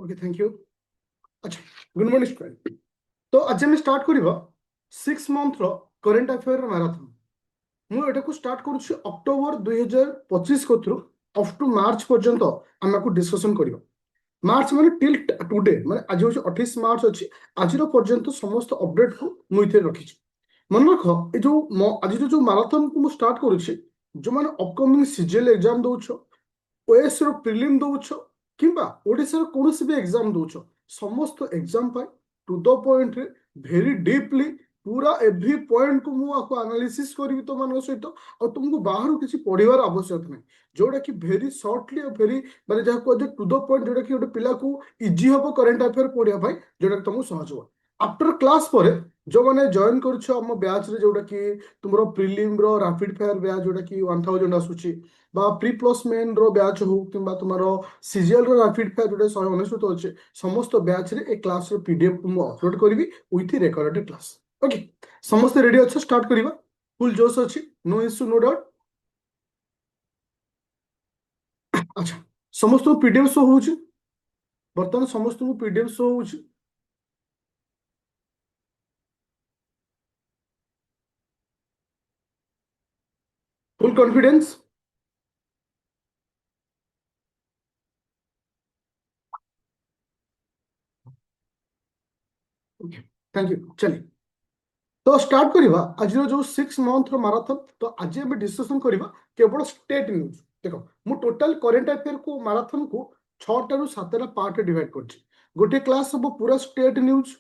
Okay thank you. अच्छा good morning student. तो आज हम स्टार्ट करिबा 6 मंथ रो करंट अफेयर मैराथन। मु एटा को स्टार्ट करूछि अक्टोबर 2025 को थ्रू अप टू मार्च पर्यंत हम को डिस्कशन करिबा। मार्च माने टिल टुडे माने आज होछि 28 मार्च अछि। आज रो पर्यंत समस्त अपडेट को मु इथे रखि छी। मन रख ए जो आज जो मैराथन को मु स्टार्ट करूछि जो माने अपकमिंग सीजीएल एग्जाम दोछो ओएस रो प्रिलिम दोछो किंबा ओडिसा रो कोनोसी भी एग्जाम दोछो समस्त एग्जाम पाई टू द पॉइंट रे वेरी डीपली पूरा एवरी पॉइंट को मु आपको एनालिसिस करिवि तो मान सहित और तुमको बाहर किसी पढ़िबार आवश्यक नहीं जोड़ा कि वेरी शॉर्टली और वेरी माने जहा को टू द पॉइंट जोड़ा कि गोटे पिला को इजी हबो करंट अफेयर पढ़िया भाई जोड़ा कि तुमको सहज हो आफ्टर क्लास पर जो माने जॉइन करछ हम बैच रे जोड़ा कि तुमरो प्रिलिम रो रैपिड फायर बैच जोड़ा कि 1000 आसुची बा प्री प्लस मेन रो बैच हो किंबा तुमारो सीजीएल रो रैपिड फायर जोटे 199 अछि समस्त बैच रे ए क्लास रो पीडीएफ को मु अपलोड करबी विथ रिकॉर्डेड क्लास। ओके समस्त रेडी अच्छा स्टार्ट करिबा फुल जोश अछि नो इश्यू नो डाउट। अच्छा समस्त पीडीएफ शो होउछि बर्तमान समस्त को पीडीएफ शो होउछि full confidence. Okay thank you चलिए तो स्टार्ट करिबा आज जो 6 मंथ रो मैराथन। तो आज हम डिस्कशन करिबा केवल स्टेट न्यूज। देखो मु टोटल करंट अफेयर को मैराथन को 6 रु 7 पार्ट डिवाइड करछि। गोटे क्लास हम पूरा स्टेट न्यूज,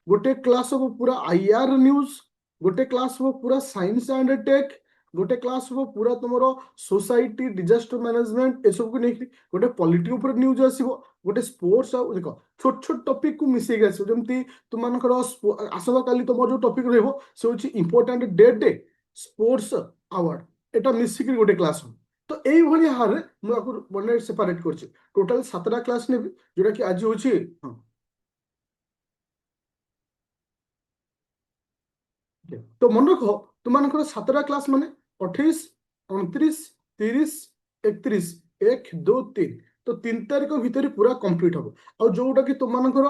गोटे क्लास हम पूरा आईआर न्यूज, गोटे क्लास हम पूरा साइंस एंड टेक, गोटे क्लास हम पूरा तुमरो सोसाइटी डिजास्टर मैनेजमेंट ए सब को नेकी गोटे पॉलिटी ऊपर न्यूज आसीबो, गोटे स्पोर्ट्स आ देखो छोट छोट टॉपिक को मिसेई आसीबो जेमती तुमनकर आसवा काली तुम जो टॉपिक रहबो से होची इंपोर्टेंट डे स्पोर्ट्स अवार्ड एटा मिसिक गोटे क्लास हो। तो एई भली हारे मु आपको बने सेपरेट करछि टोटल 7टा क्लास नेबी जोटा कि आज होची हां तो मन रख तुमनकर 7टा क्लास माने 28 29 30 31 1 2 3 तो 3 तारिख भितर पूरा कंप्लीट हो और जोटा कि तुमनकर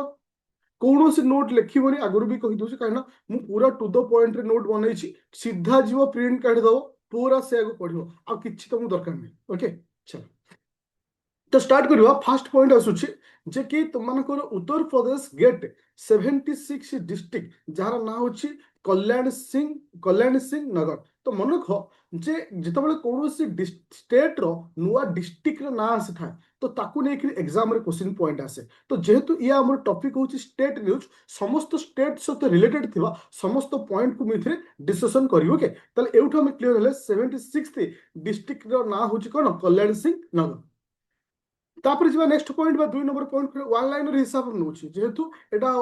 कौन से नोट लिखिबनी आगुरी भी कहि दोछि कारणा मु पूरा टू द पॉइंट रे नोट बनैछि सीधा जीव प्रिंट काढ दो पूरा से आगु पढिबो आ किछि तुम दरकार नहीं। ओके चलो तो स्टार्ट करिवा फर्स्ट पॉइंट आसुछि जे कि तुमनकर Uttar Pradesh gate 76 district jar ना होछि कल्याण सिंह नगर। तो मन रख जे जेतबेले कोनोसी स्टेट रो नुआ डिस्ट्रिक्ट रो ना आसी थाए तो ताकू नै कि एग्जाम रे क्वेश्चन पॉइंट आसे। तो जेहेतु या हमर टॉपिक होछि स्टेट न्यूज समस्त स्टेट सहित रिलेटेड थिबा समस्त पॉइंट को मिथरे डिस्कशन करिवो। ओके तले एउठ हम क्लियर हले 76 डिस्ट्रिक्ट रो ना होछि कोन कल्याण सिंह नगर। तापर जी नेक्स्ट पॉइंट बा 2 नंबर पॉइंट वन लाइनर हिसाब नौ जेहेतु एटा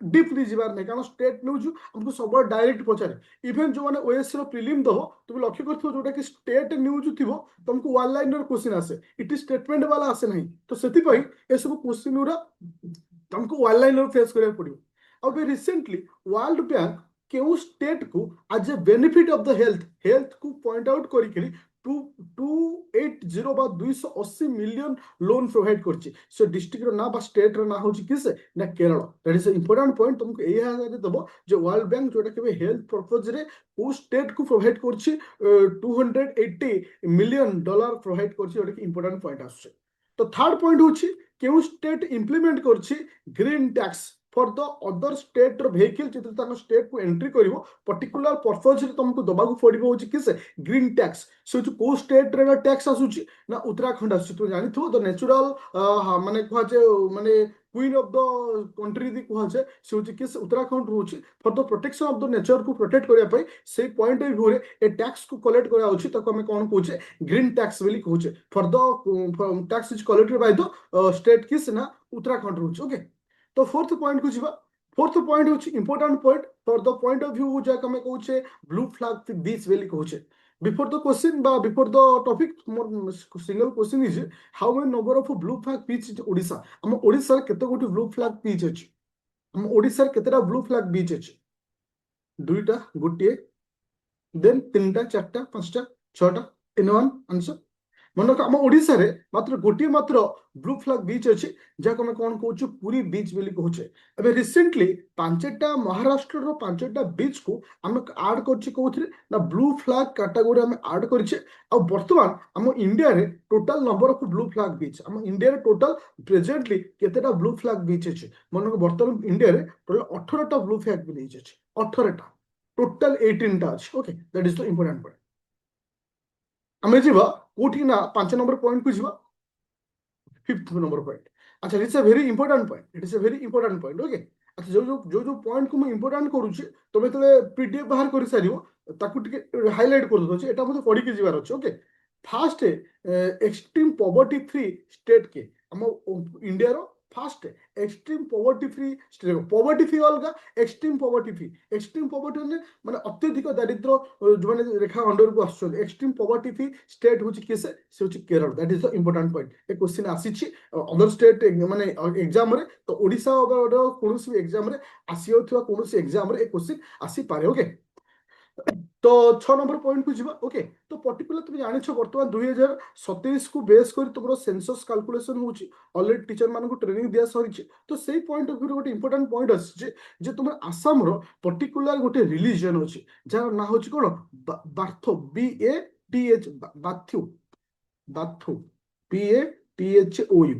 डीपली जीवार नहीं कारण स्टेट न्यूज हमको सब डायरेक्ट पचारे इभेन जो माने ओएस रो प्रीलिम दो तुम लक्ष्य करथो जोटा कि स्टेट न्यूज थिबो तुमको वन लाइनर क्वेश्चन आसे इट स्टेटमेंट वाला आसे नहीं। तो सेति पई ए सब क्वेश्चन उरा तुमको वन लाइनर फेस करे पड़ियो। अब रिसेंटली वर्ल्ड बैंक केउ स्टेट को as a benefit of the health को पॉइंट आउट करिकरी 280 बा 280 मिलियन लोन प्रोवाइड करछि सो डिस्ट्रिक्ट रो ना बा स्टेट रो ना होछि किसे ना Kerala. That is important point तुमको एही हारे दबो जो वर्ल्ड बैंक जोटा के हेल्थ पर्पस रे को स्टेट को प्रोवाइड करछि 280 मिलियन डॉलर प्रोवाइड करछि जोटा कि इंपोर्टेंट पॉइंट आछे। तो थर्ड पॉइंट होछि केउ स्टेट इंप्लीमेंट करछि green tax for the other state रो व्हीकल जिते ताको स्टेट को एंट्री करिवो पर्टिकुलर पर्पस रे तुमको दबाकू पड़िबो होछि किसे ग्रीन टैक्स से को स्टेट रे टैक्स आसुछि ना उत्तराखंड आसुछि। तो जानिथो द नेचुरल माने कहा जे माने क्वीन ऑफ द कंट्री दी कहा जे से होछि किस उत्तराखंड होछि for the protection of the nature को प्रोटेक्ट करिया पई से पॉइंट ऑफ व्यू रे ए टैक्स को कलेक्ट करा होछि ताको हमें कोन कहूचे ग्रीन टैक्स बोली कहूचे for the tax is collected by the state किस ना उत्तराखंड होछि। ओके तो फोर्थ पॉइंट को जीवा फोर्थ पॉइंट होछि important point for the point of view जे हमें कहूचे ब्लू फ्लैग दिस वेली कहूचे बिफोर द क्वेश्चन बा before the topic more single question is how many number of blue flag beach is Odisha हम ओडिसा केते गोटी blue flag beach अछि हम ओडिसा केतेटा ब्लू फ्लैग बीच अछि दुईटा गोटिए देन तीनटा चारटा पांचटा छटा इन वन आंसर मन रख आम ओडिशा रे मात्र गोटे मात्र ब्लू फ्लैग बीच अच्छी जहाँ आम कौन कहूँ पुरी बीच बोली कहूचे एबे रिसेंटली पांचटा महाराष्ट्र रो पांचटा बीच को आम आड कर ना ब्लू फ्लैग कैटेगरी आम आड करें आ बर्तमान आम इंडिया रे total number of blue flag beach आम इंडिया रे टोटल प्रेजेंटली केतेटा ब्लू फ्लैग बीच अच्छे मन बर्तमान इंडिया रे टोटल 18टा ब्लू फ्लैग बीच अच्छे 18टा टोटल 18टा अच्छे okay that is the important point आम जीवा कोठी ना 5 नंबर पॉइंट को जीवा 5th नंबर पॉइंट अच्छा it's a very important point it is a very important point okay अच्छा जो पॉइंट को मैं इंपोर्टेंट करूची तुम जो पीडीएफ बाहर कर सारियो ताकू टिके हाईलाइट कर दो एटा मते पढ़ी के जीवार अछि okay first extreme poverty free state के हम इंडिया रो first extreme poverty free state poverty free अलगा एक्सट्रीम पॉवर्टी माने अत्यधिक दारिद्र जो माने रेखा अंडर को आसुछन एक्सट्रीम पॉवर्टी फ्री स्टेट होची केसे से होची Kerala that is the important point ए क्वेश्चन आसीची अदर स्टेट माने एग्जाम रे तो ओडिसा कोनोसी एग्जाम रे आसीओथवा कोनोसी एग्जाम रे ए क्वेश्चन आसी पारे ओके तो 6 नंबर पॉइंट को जीवा ओके तो पर्टिकुलर तुम जान बर्तमान 2027 को बेस कर तुम सेंसस कैलकुलेशन होची ऑलरेडी टीचर मान को ट्रेनिंग दिया सरी तो सही पॉइंट ऑफ व्यू गोटे इंपोर्टेंट पॉइंट आछे जे तुम आसाम रो पर्टिकुलर गोटे रिलीजन अछि जार ना होची कोन बार्थो BATH बाथ्यू बाथू BATHOU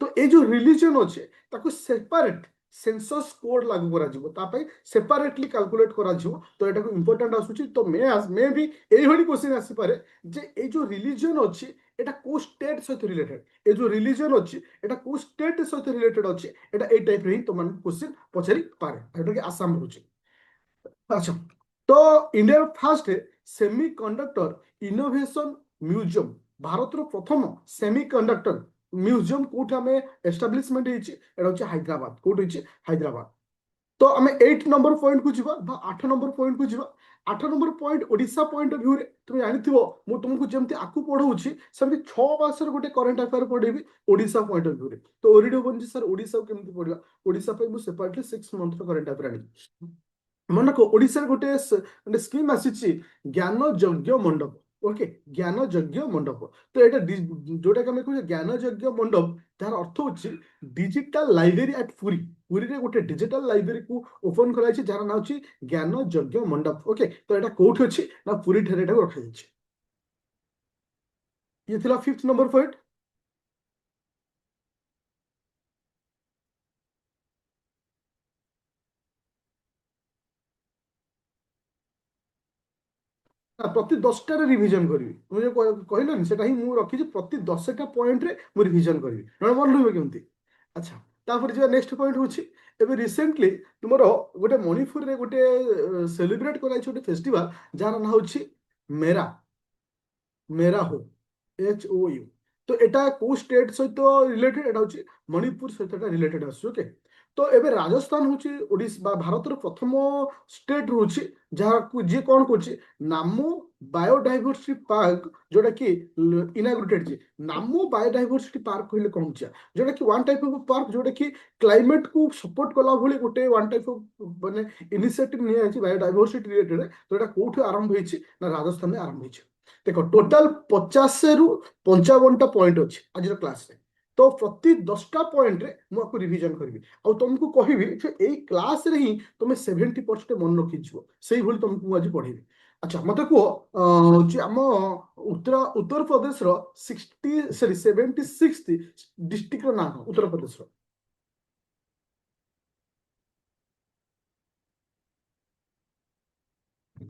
तो ये जो रिलीजन अच्छे ताको सेपरेट सेंसस कोड लागू करा जिवो तापई सेपरेटली कैलकुलेट करा जिवो तो एटा को इंपोर्टेंट आसुची तो मे भी एही भली क्वेश्चन आसी पारे जे ए जो रिलीजन अछि एटा को स्टेट सहित रिलेटेड ए जो रिलीजन अछि एटा को स्टेट सहित रिलेटेड अछि एटा ए टाइप रे तो मन क्वेश्चन पचारि पारे एटा के आसाम होची अच्छा तो India fast semi conductor innovation museum Bharat प्रथम सेमी कंडक्टर म्यूजियम कोठ आम एस्टाब्लिशमेंट हैदराबाद कोठ हैदराबाद तो आम 8 नंबर पॉइंट को जीवा 8 नंबर पॉइंट को जीवा 8 number point Odisha point of view रे तुम जानि मु तुमको जमती आकु पढ़ाऊची सेमती 6 मास गोटे करंट अफेयर पढ़ेबी ओडिशा पॉइंट ऑफ व्यू रे तो ओरिडी बन सर ओडिशा केमती पढ़िबा ओडिशा पे मु सेपरेटली 6 मंथ करंट अफेयर आनी मन रख ओडिशा गोटे स्कीम आसी ज्ञान यज्ञ मंडप ओके ज्ञान यज्ञ मंडप तो यहाँ जोटा कि कहे ज्ञान यज्ञ मंडप तार अर्थ हूँ digital library at Puri Puri रे गोटे डिजिटल लाइब्रेरी को ओपन कराई जार ना हूँ ज्ञान यज्ञ मंडप ओके तो यहाँ कौटी अच्छी ना पुरी ठेर रखा ये 5th नंबर पॉइंट प्रति 10टार रिविजन करी मुझे कहलनि सेटा ही मु रखी प्रति 10टा पॉइंट रे मु रिविजन करी न मन रहबे केमती अच्छा तापर जे नेक्स्ट पॉइंट होची एबे रिसेंटली तुमरो गोटे मणिपुर रे गोटे सेलिब्रेट कराई छोटे फेस्टिवल जार ना होची मेरा मेरा हो HOU तो एटा को स्टेट सहित रिलेटेड एटा होची मणिपुर सहित एटा रिलेटेड आसु ओके तो एबे राजस्थान होची ओडिशा भारत रो प्रथम स्टेट होची जहाँ को जे कोन कोची नामो बायोडायवर्सिटी पार्क जोटा कि इनाग्रेटेड जे नामो बायोडायवर्सिटी पार्क कहले कोन छ जोटा कि वन टाइप ऑफ पार्क जोटा कि क्लाइमेट को सपोर्ट कला भली गोटे वन टाइप ऑफ माने इनिशिएटिव निया अछि बायोडायवर्सिटी रिलेटेड तो एटा कोठे आरंभ होईछि ना राजस्थान में आरंभ होईछि देखो टोटाल 50 रु 55टा पॉइंट अच्छे आज क्लास रे तो प्रति 10टा पॉइंट रे मुझे रिविजन करी आ तुमको कहबी यही क्लास रे ही तुम 70% मन रखी जीव से भाई तुमको आज पढ़ेबी अच्छा मत कह आम उत्तर प्रदेश रो 76 डिस्ट्रिक्ट रो नाम उत्तर प्रदेश रो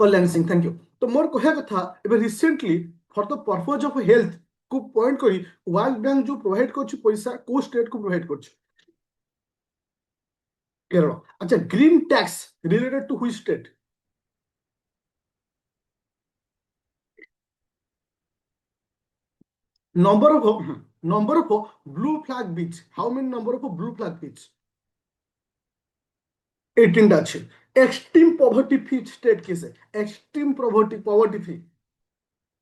कल्याण सिंह थैंक यू तो मोर कह कथा एबे recently for the purpose of health को पॉइंट करी वर्ल्ड बैंक जो प्रोवाइड कर पैसा को स्टेट को प्रोवाइड कर केरल अच्छा green tax related to which state number of blue flag beach how many number of blue flag beach 18टा अच्छे एक्सट्रीम पॉवर्टी फ्री स्टेट किसे एक्सट्रीम पॉवर्टी फ्री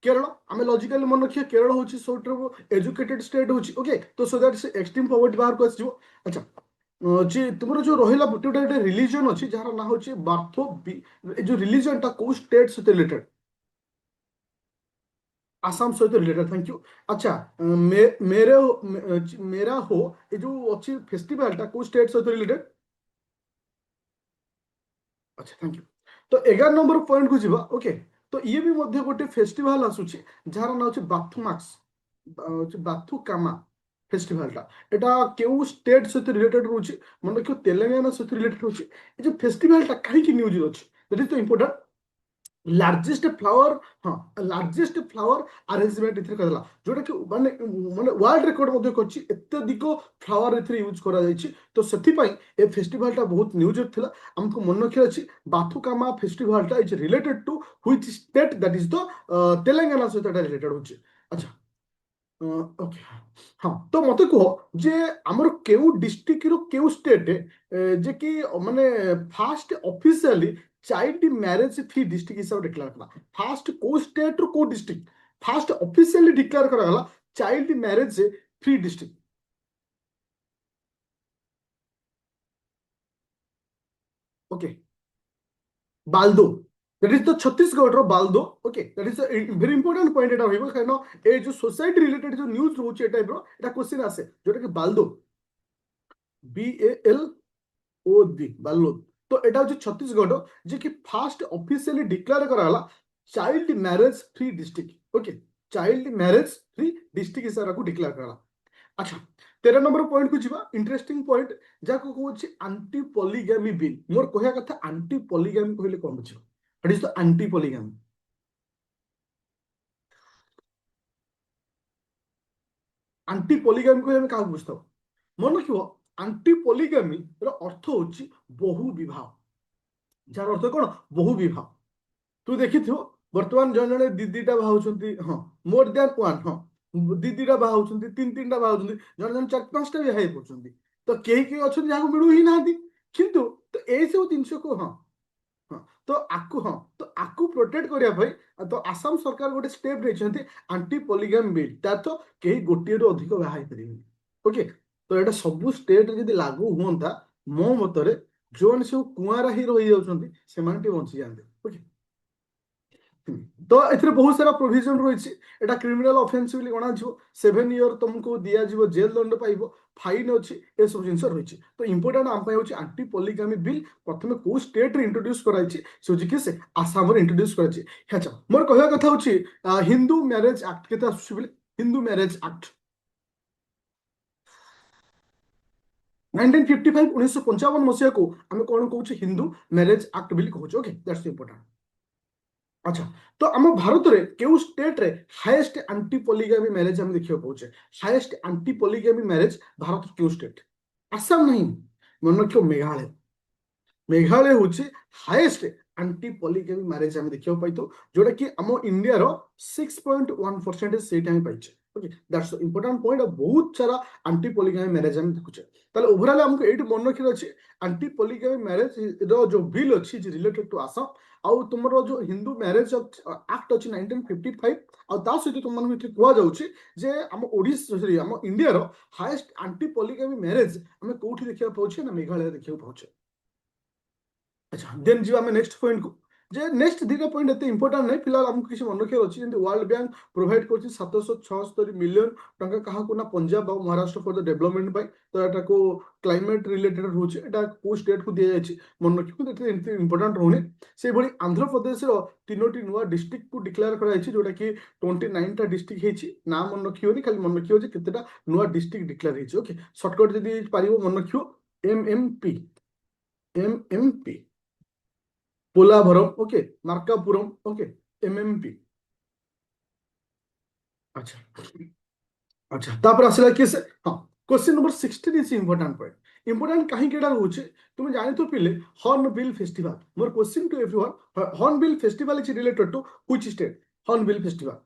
केरल आम लॉजिकली मन रखिए केरल हूँ सब एजुकेटेड स्टेट हूँ ओके तो सो दैट से एक्सट्रीम पॉवर्टी बाहर को आसो अच्छा जे तुमर जो रहिला गोटे रिलीजन अच्छी जार ना हूँ बार्थो जो रिलीजन टा को स्टेट से रिलेटेड आसाम सहित रिलेटेड, थैंक यू। अच्छा, मेरा हो ये जो अच्छी फेस्टिवलटा को स्टेट सहित रिलेटेड? अच्छा, थैंक यू। तो 11 नंबर पॉइंट को जीवा। ओके, तो ये भी मध्य गोटे फेस्टिवल आसुची जार ना होची बाथुमाक्स, बाथुकामा फेस्टिवलटा। एटा केउ स्टेट सहित रिलेटेड रोची? मन रखियो तेलंगाना सहित रिलेटेड रोची। ये जो फेस्टिवलटा काहे की न्यूज अछि, that is the important. Largest flower, हाँ, लार्जेस्ट फ्लावर अरेंजमेंट इथे करला, जोटा कि माने माने वर्ल्ड रिकॉर्ड मध्ये करछि, अत्यधिक फ्लावर इथे यूज करा जायछि। तो सेति पई ए फेस्टिवलटा बहुत न्यूज थिला। हमको मन रखिया अछि बाथुकामा फेस्टिवलटा is related to which state, that is the Telangana सहित रिलेटेड होछि। अच्छा, ओके, हाँ, तो मते कह जे हमर केउ डिस्ट्रिक्ट रो केउ स्टेट जे कि माने first officially child marriage free district हिसाब डिक्लेयर कला। फास्ट को स्टेट रो को डिस्ट्रिक्ट फास्ट ऑफिशियली डिक्लेयर करा गला child marriage free district? Okay, Balod, that is the Chhattisgarh रो Balod. Okay, that is very important point एटा होइबो, कारण ए जो सोसाइटी रिलेटेड जो न्यूज रहउची ए टाइप रो एटा क्वेश्चन आसे, जोटा कि बाल्दो, BAL ओदी बालोद। तो एटा हচ্ছে छत्तीसगढ़ जे कि फास्ट ऑफिशियली डिक्लेयर कराला child marriage free district. Okay, child marriage free district हिसाब को डिक्लेयर कराला। अच्छा, 13 नंबर पॉइंट को जीवा, इंटरेस्टिंग पॉइंट जाको कहउछि एंटी पॉलीगैमी बिल। मोर कहया कथा एंटी पॉलीगैमी कहले कोन बुझियो? What is the anti polygamy? Anti polygamy को हम काहा बुझताओ? मन रखियो, एंटी पॉलीगैमी रो अर्थ होछि बहु विवाह। जार अर्थ कोन? बहु विवाह। तू देखिथिव वर्तमान जन जने दी दीटा बाहुचंती, हाँ, मोर देन वन, हाँ, दी दीटा बाहुचंती, तीन तीनटा बाहुचंती, जन जन चार पांचटा भी हाई पड़छंती। तो केही केही अछन जाको मिलु ही नांती। किंतु तो ए सब जिंस को, हाँ, हाँ, तो आकु, हाँ, तो आकु प्रोटेक्ट करिया भाई, तो आसाम सरकार गोटे स्टेप लेछंती एंटी पॉलीगैम बिल, ता तो केही गोटिए रो अधिक बाहाई परिबे। ओके, तो एटा सब स्टेट जदी लागू हुंता, मो मतरे जोन सब कुआरा ही रहि जाउछंती सेमान टी बंची जांते। ओके, तो एथिरे बहुत सारा प्रोविजन रही। एटा क्रिमिनल ऑफेंस बोली गणा जिवो, 7 इयर तुमको दिया जिवो, जेल दंड पाइबो, फाइन अछि, ए सब जिंस रही। तो इंपोर्टेंट आम पय होछि एंटी पॉलीगैमी बिल प्रथमे को स्टेट रे इंट्रोड्यूस कराइछि, से होछि कि से आसाम रे इंट्रोड्यूस कराइछि। अच्छा, मोर कहया कथा होछि हिंदू मैरिज एक्ट केते आसुछि बोली? हिंदू मैरिज एक्ट 1955, 1955 मसिया को आमे कोन कहउछि? हिंदू मैरिज एक्ट बोली कहउछि। Okay, that's important. अच्छा, तो आम भारत रे केउ स्टेट रे हाईएस्ट एंटी पॉलीगैमी मैरिज हम देखियो पहुंचे? Highest anti polygamy marriage Bharat केउ स्टेट? आसाम नहीं, मन रखियो मेघालय। मेघालय होची हाईएस्ट एंटी पॉलीगैमी मैरिज हम देखियो पाइतो, जोटा कि हम इंडिया रो 6.1% से टाइम पाइचे। Okay, that's important point. बहुत सारा एंटी पॉलीगैमी मैरिज हम देखुचे। ताले ओवरऑल हमको एट मन रखिर अछि एंटी पॉलीगैमी मैरिज रो जो बिल अछि रिलेटेड टू आसाम, आउ तुमरो जो हिंदू मैरिज एक्ट अछि 1955, आउ ता सहित तुम मन भितर कुआ जाउछि जे हम ओडिशा, सॉरी, हम इंडिया रो हाईएस्ट एंटी पॉलीगैमी मैरिज हम कोठी देखिया पाउछे ना? मेघालय देखिया पाउछे। अच्छा, देन जी आम नेक्स्ट पॉइंट को, जे नेक्स्ट दुटा पॉइंट एते इंपोर्टेंट नहीं, फिलहाल हमको किसी मन रखिया अछि जेंति वर्ल्ड बैंक प्रोवाइड करछि 776 मिलियन टंका काहा ना पंजाब और Maharashtra for the development bye. तो एटा को क्लाइमेट रिलेटेड होछि, एटा को स्टेट को दिया जाछि, मन रखियो एते इंपोर्टेंट रहने। से भली आंध्र प्रदेश रो तीनोटी नुवा डिस्ट्रिक्ट को डिक्लेयर करा जाछि, जोटा कि 29 टा डिस्ट्रिक्ट हेछि। ना मन रखियोनी, खाली मन रखियो जे केतेटा नुवा डिस्ट्रिक्ट डिक्लेयर हेछि। ओके, शॉर्टकट जदी पारिबो मन रखियो, MMP, MMP, Polavaram, okay, Markapuram, okay, MMP। अच्छा, अच्छा, तापर आसला कि से, हाँ, question number 16 is important point. Important कहीं केडा होचे तुम जानि तो पिले? Hornbill festival. मोर question to everyone, hornbill festival is related to which state? Hornbill festival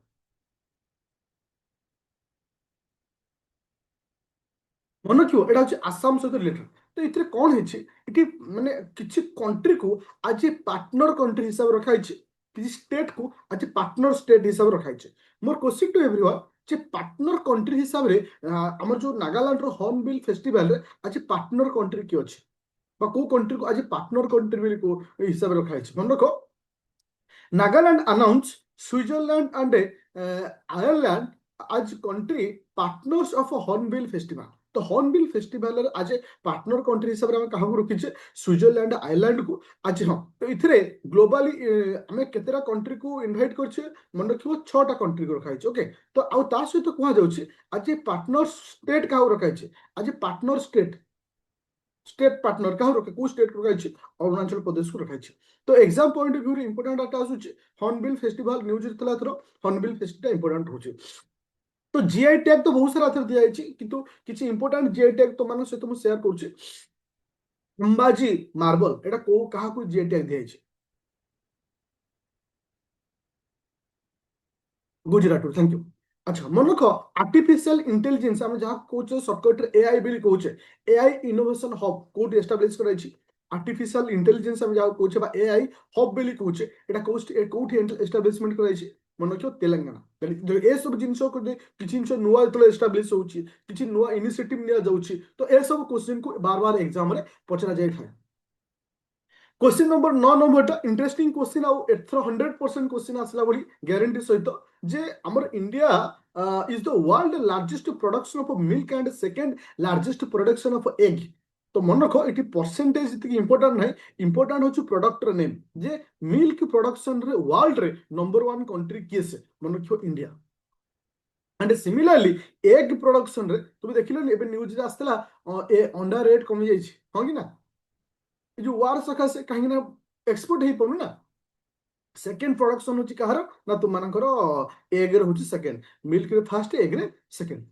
मन रखियो, एटा होची आसाम सहित रिलेटेड। तो इतरे कोन हेछि इति, माने किछि कंट्री को आज पार्टनर कंट्री हिसाब रखा हेछि, किछि स्टेट को आज पार्टनर स्टेट हिसाब रखा हेछि। मोर क्वेश्चन टू एवरीवन, जे पार्टनर कंट्री हिसाब रे हमर जो नागालैंड रो हॉर्नबिल फेस्टिवल रे आज पार्टनर कंट्री की अछि, बा को कंट्री को आज पार्टनर कंट्री बिल को हिसाब रखा हेछि? मन रखो, Nagaland announce Switzerland and Ireland আজ কন্ট্রি পার্টনর্স অফ হর্নবিল ফেস্টিভাল। তো হর্নবিল ফেস্টিভাল আজ পার্টনর কন্ট্রি হিসাবে আমি কাহাକୁ রଖିছে সুইଜরল্যান্ড আয়ারল্যান্ড কু আজ। হ্যাঁ, তো এথিরে গ্লোবালি আমি কেতেটা কন্ট্রি কু ইনভাইট করছে, মনে রাখিব 6টা কন্ট্রি কু রখা হয়েছে। ওকে, তো আউ তা সহিত কুয়া যাଉଛି আজ পার্টনর স্টেট কাহাକୁ রখা হয়েছে, আজ পার্টনর স্টেট स्टेट पार्टनर क्या रखे को स्टेट को रखा अरुणाचल प्रदेश को रखा। तो एग्जाम पॉइंट ऑफ व्यू रे इंपोर्टेंट डाटा आसुचे हॉर्नबिल फेस्टिवल न्यूज रे थला हॉर्नबिल फेस्टिवल इंपोर्टेंट होचे। तो जीआई टैग तो बहुत सारा थर दिया जायछि, किंतु किछि इंपोर्टेंट जीआई टैग तो मानो से तुम शेयर करछि। अंबाजी मार्बल एटा को कहा को जीआई टैग दिया जायछि, गुजरात। Thank you. अच्छा मन रख आर्टिफिशियल इंटेलिजेंस हम जहाँ कहे सर्टकट एआई भी कहे AI innovation hub code establish कराई। आर्टिफिशियल इंटेलिजेंस हम जहाँ कहे एआई हब भी कहे एटा कोठी एस्टाब्लिशमेंट कराई मन रख तेलंगाना। ए सब जिन किसी जिन नुआ जो एस्टाब्लिश होची किसी नुआ इनिशिएटिव निया जाउची, तो ए सब क्वेश्चन को बार बार एग्जाम रे पचरा जाय थाए। क्वेश्चन नंबर 9 नंबरटा इंटरेस्टिंग क्वेश्चन आउ एथर 100% क्वेश्चन आसला बड़ी ग्यारंटी सहित जे हमर India is the world largest production of milk and second largest production of egg. तो मन रखो ये परसेंटेज इतनी इंपोर्टेंट नहीं, इंपोर्टेंट होची प्रोडक्ट नेम जे मिल्क प्रोडक्शन रे वर्ल्ड रे नंबर 1 कंट्री किए से मन रखो India. And similarly egg production रे तुम देखिलो एबे न्यूज रे आस्तला ए अंडा रेट कमी जाइछि हां कि ना, जो वार सकाशे कहीं ना एक्सपोर्ट हो पानु ना। सेकेंड प्रोडक्शन होची कहार ना तुम मानकर एग रे होची सेकेंड, मिल्क रे फर्स्ट, एग रे सेकेंड।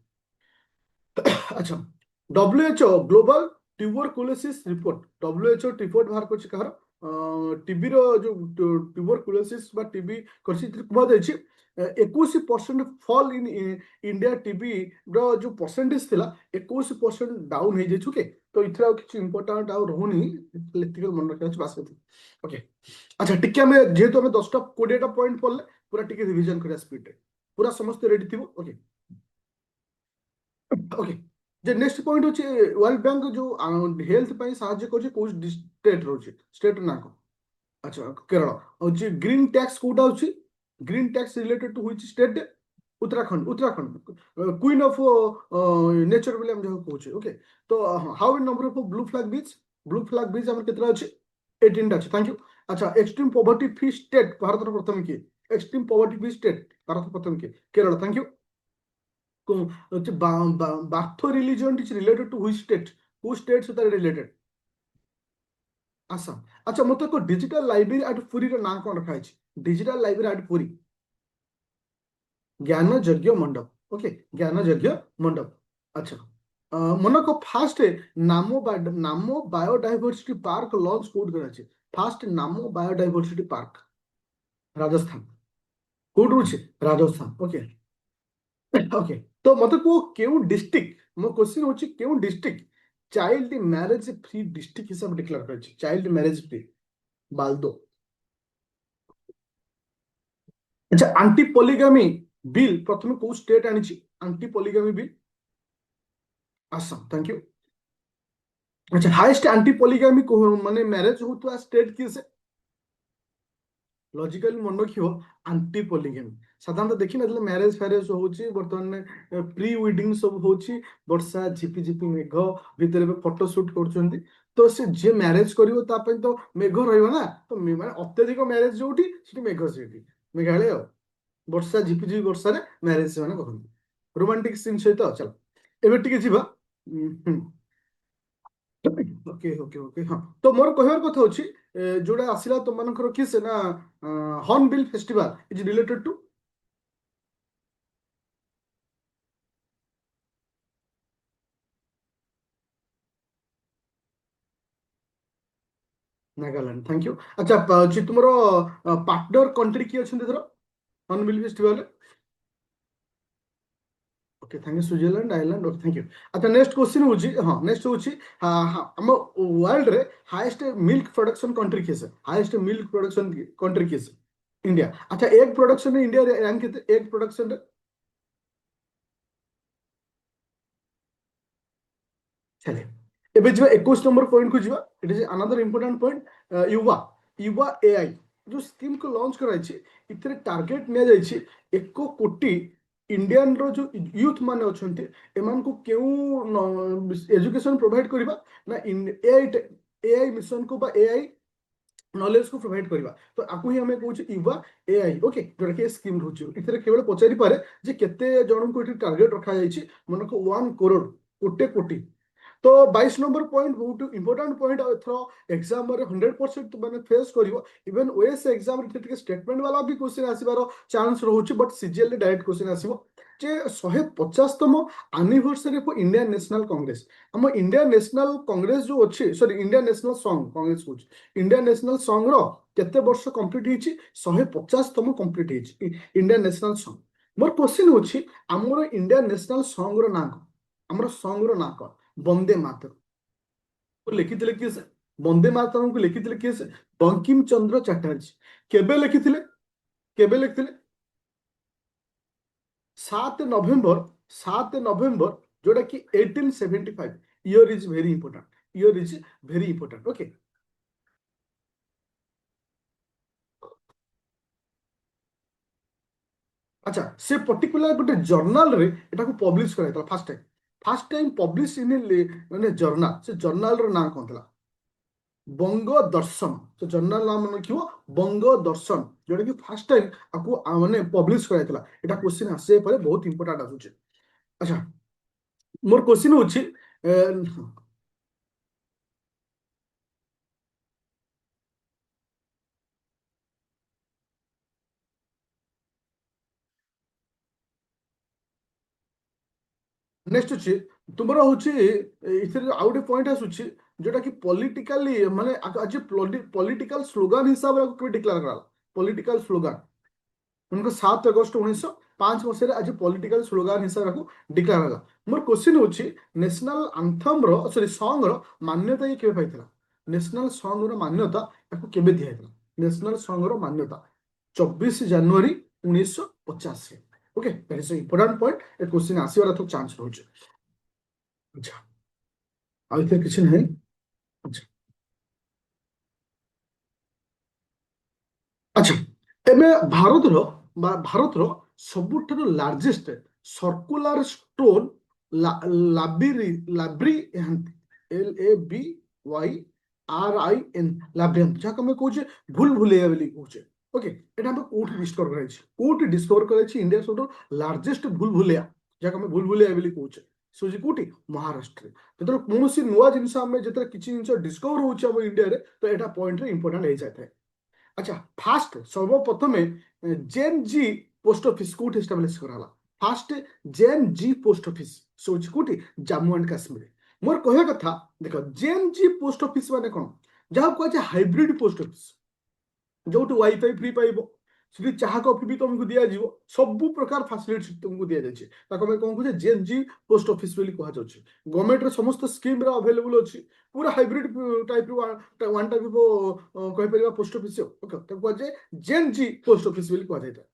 अच्छा WHO global tuberculosis report, WHO report बाहर करछि कहार टीबी रो जो ट्यूबरकुलोसिस बा टीबी करछि कुहा जायछि 21% फॉल इन इंडिया टीबी रो जो परसेंटेज थिला 21% डाउन हो जायछु के। तो इथरा किछि इंपोर्टेंट आ रहउनी इलेक्ट्रिकल मन रखा बास। ओके अच्छा टिके हमें जेहेतु हमें 10टा 20टा पॉइंट पढ़ले पूरा टिके रिवीजन करिया स्पीड रे पूरा समस्त रेडी थिबो। ओके ओके जे नेक्स्ट पॉइंट होची वर्ल्ड बैंक जो हेल्थ पई सहाय्य करछि को स्टेट रहउछि, स्टेट ना को। अच्छा केरल होची ग्रीन टैक्स कोटा होची, green tax related to which state, Uttarakhand. Uttarakhand queen of nature बोले हम जो कहउछि। ओके तो how in number of blue flag beach, blue flag beach हमर केतरा अछि 18 अछि। Thank you. अच्छा extreme poverty free state Bharat रो प्रथम के, extreme poverty free state Bharat रो प्रथम के Kerala. Thank you. Bathou religion is related to which state, हु स्टेट से रिलेटेड आसाम। अच्छा मत को डिजिटल लाइब्रेरी एट पुरी रो नाम कोन रखा है, डिजिटल लाइब्रेरी एट पुरी ज्ञान यज्ञ मंडप। ओके ज्ञान यज्ञ मंडप। अच्छा मन को फास्ट नामो बायोडायवर्सिटी पार्क लॉन्च कोड करा छै, फास्ट नामो बायोडायवर्सिटी पार्क राजस्थान कोड रुचे राजस्थान। ओके ओके तो मत को केउ डिस्ट्रिक्ट मो क्वेश्चन होची केउ district child marriage free district हिसाब डिक्लेयर कर छै, चाइल्ड मैरिज फ्री बालदो। अच्छा आंटी पॉलीगामी बिल प्रथम को स्टेट आनी छी, aunty polygamy bill Assam. Thank you. अच्छा हाईएस्ट आंटी पॉलीगामी को माने मैरिज होतवा स्टेट की से लॉजिकली मन रखियो आंटी पॉलीगामी। साधारणतः देखि ना मैरिज फैरेज होची बर्तमान प्री वेडिंग सब होची वर्षा झिपी झिपी मेघ भितर फोटो शूट करछंती। तो से जे मैरिज करिवो ता पय तो मेघ रहइबो ना, तो माने अत्यधिक मैरिज जोठी सिटी मेघ सिटी मेघालय वर्षा झिपी झिपी वर्षा रे मैरिज माने कहନ୍ତି रोमांटिक सीन सहित। चल एबे टिके जिबा। ओके ओके ओके हाँ तो मोर कहबार कथा होची जोड़ा आसिला तुम मानकर किस ना hornbill festival is related to Nagaland. Thank you. अच्छा तुमर पार्टनर कंट्री की अछि धर hornbill festival. Okay thank you Switzerland Ireland. Okay thank you. अच्छा नेक्स्ट क्वेश्चन होची हां नेक्स्ट होची हम वर्ल्ड रे हाईएस्ट मिल्क प्रोडक्शन कंट्री किस, हाईएस्ट मिल्क प्रोडक्शन कंट्री किस इंडिया। अच्छा एग प्रोडक्शन में इंडिया रैंक केते एग प्रोडक्शन रे चले। एबे जो 21 नंबर पॉइंट को जीवा it is another important point युवा युवा एआई जो स्कीम को लॉन्च कराई इतने टार्गेट निया जाइए 1 कोटी इंडियन रो जो यूथ माने अच्छे एमान को क्यों एजुकेशन प्रोवाइड करवा ना एआई मिशन को एआई नॉलेज को प्रोवाइड करवा तो आपको ही हमें कहूँ युवा एआई ओके जोटा कि स्कीम रोचे इतने केवल पचारि पारे जे केते जन को टार्गेट रखा जाइए मन को 1 करोड़ 1 कोटी तो 22 नंबर पॉइंट बहुत इंपोर्टेंट पॉइंट एथर एग्जाम रे 100% माने फेस करिवो इवन ओएस एग्जाम रे स्टेटमेंट वाला भी क्वेश्चन आसीबार चांस रहउछि बट सीजीएल रे डायरेक्ट क्वेश्चन आसीबो जे 150तम anniversary for Indian National Congress हम इंडियन नेशनल कांग्रेस जो अच्छे sorry Indian national song Congress को इंडियन नेशनल सॉन्ग रो केते वर्ष कंप्लीट होइछि 150तम कंप्लीट होइछि इंडियन नेशनल सॉन्ग मोर क्वेश्चन होछि हमर इंडियन नेशनल सॉन्ग रो ना हमर सॉन्ग रो ना वंदे मातरम को लिखिथिले किए से वंदे मातरम को लिखिथिले किए से बंकिम चंद्र चटर्जी केबे लिखिथिले केबे लिखिथिले 7 नवेम्बर 7 नवेम्बर जोटा कि 1875 year is very important year is very important okay अच्छा से पर्टिकुलर गोटे जर्नल रे एटा को पब्लिश कराइतला फर्स्ट टाइम पब्लिश इन माने जर्नल से जर्नल रो नाम कोन थला बंग दर्शन से जर्नल नाम मन लिखिबो बंग दर्शन जोटा कि फर्स्ट टाइम आपको माने पब्लिश कराइतला एटा क्वेश्चन आसे परे बहुत इंपोर्टेंट आसुचे अच्छा मोर क्वेश्चन होछि नेक्स्ट अछि तुमर होछि इथर आउट पॉइंट आसुछि जोटा कि पॉलिटिकली माने आज पॉलिटिकल स्लोगन हिसाब रे को डिक्लेयर कराला पॉलिटिकल स्लोगन उनको 7 अगस्त 1905 आज पॉलिटिकल स्लोगन हिसाब को डिक्लेयर होला मोर क्वेश्चन होछि नेशनल एंथम रो सॉरी सॉन्ग रो मान्यता ये केबे पाइतला नेशनल सॉन्ग रो मान्यता याको केबे दियाइतला नेशनल सॉन्ग रो मान्यता 24 जनवरी 1950 okay that is important point ए क्वेश्चन आसीबार तो चांस रहउछ अच्छा आ इथे किछ नहीं अच्छा अच्छा एबे भारतर सबुठाରୁ लार्जेस्ट सर्कुलर स्टोन लाब्री LABYRIN लाब्रियंथ जहाँ आम कहे भूल भुलैया बोली कहे ओके एटा हम कोठी डिस्कवर कराई कोठी डिस्कवर कराई इंडिया सब लार्जेस्ट भूल भुलैया जहाँ आम भूल भुलैया बोली कहे से कोठी महाराष्ट्र जो कौन नुआ जिन जो किसी जिन डिस्कवर हो इंडिया रे तो यहाँ पॉइंट इंपोर्टेंट हो जाए अच्छा फास्ट सर्वप्रथमे जेन जी पोस्ट ऑफिस कोठी एस्टाब्लिश कराला फास्ट जेन जी पोस्ट ऑफिस सोच कोठी जम्मू एंड काश्मीर मोर कहया कथा देखो जेन जी पोस्ट ऑफिस माने कोन जहाँ कह हाइब्रिड पोस्ट ऑफिस जो वाईफाई फ्री पाइबो सेठी चाहा कॉफी भी तुमको दिया जीवो सब प्रकार फैसिलिटी तुमको दिया जाय ताको मैं कोन कहू जेन जी पोस्ट ऑफिस बोली कहा जाउछि गवर्नमेंट रे समस्त स्कीम रे अवेलेबल अछि पूरा हाइब्रिड टाइप रो वन टाइप कहि परिबा पोस्ट ऑफिस ओके ताको कह जे जेन जी पोस्ट ऑफिस बोली कहा जाय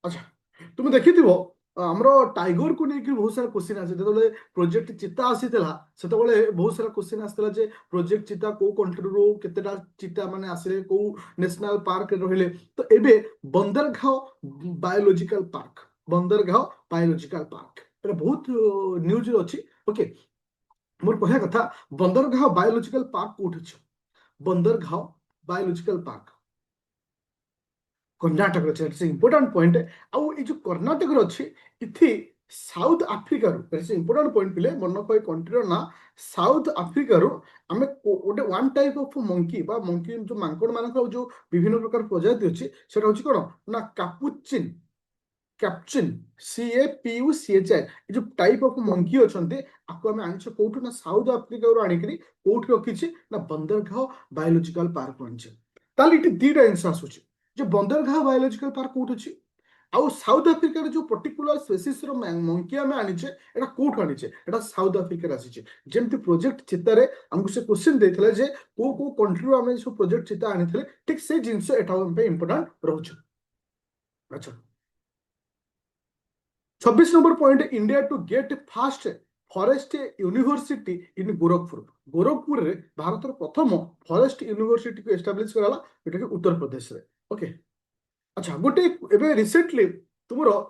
अच्छा तुम देखिथिबो हमरो टाइगर को लेकर बहुत सारा क्वेश्चन आसे जेतबले प्रोजेक्ट चिता आसीतला सेतबले बहुत सारा क्वेश्चन आस्तला जे प्रोजेक्ट चिता को कंट्री रो केतेटा चिता माने आसिले को नेशनल पार्क रहले तो एबे बंदरगांव बायोलॉजिकल पार्क एटा बहुत न्यूज रे अछि ओके मोर कहया कथा बंदरगांव बायोलॉजिकल पार्क कोठ अछि बंदरगांव बायोलॉजिकल पार्क कर्णाटक अच्छे इंपोर्टाट पॉइंट आउ ये जो कर्णाटक अच्छी इथि साउथ आफ्रिका इंपोर्टाट पॉइंट पिले मन कहे कंट्री ना साउथ आफ्रिका आम गोटे वन टाइप ऑफ मंकी बा मंकी जो मांकड़ मान जो विभिन्न प्रकार प्रजाति अच्छी से कौन ना कापुचिन कैप्चिन CAPUCHI जो टाइप ऑफ मंकी अच्छा आपको आम आनी कौटू ना साउथ आफ्रिका आनिकी कौट रखी ना बंदरगांव बायोलॉजिकल पार्क आनी ताली दीटा जिन आसूँ जो बंदरगांव बायोलॉजिकल पार्क कौट अच्छी आउ साउथ आफ्रिका जो पर्टिकुलर स्पेसीस मंकी आम आनीचे एटा कौट आनीचे एटा साउथ आफ्रिका आसीचे जेमती प्रोजेक्ट चितारे हमको से क्वेश्चन देथिला जे को कंट्री आम जो प्रोजेक्ट चिता आनीथिले ठीक से जिंस एटा इंपोर्टेंट रहउछ अच्छा 26 number point India to get first forest university in Gorakhpur Gorakhpur रे भारत प्रथम फरेस्ट यूनिवर्सिटी को एस्टाब्लिश कराला एटा के उत्तर प्रदेश रे ओके अच्छा गोटे एबे रिसेंटली तुमरो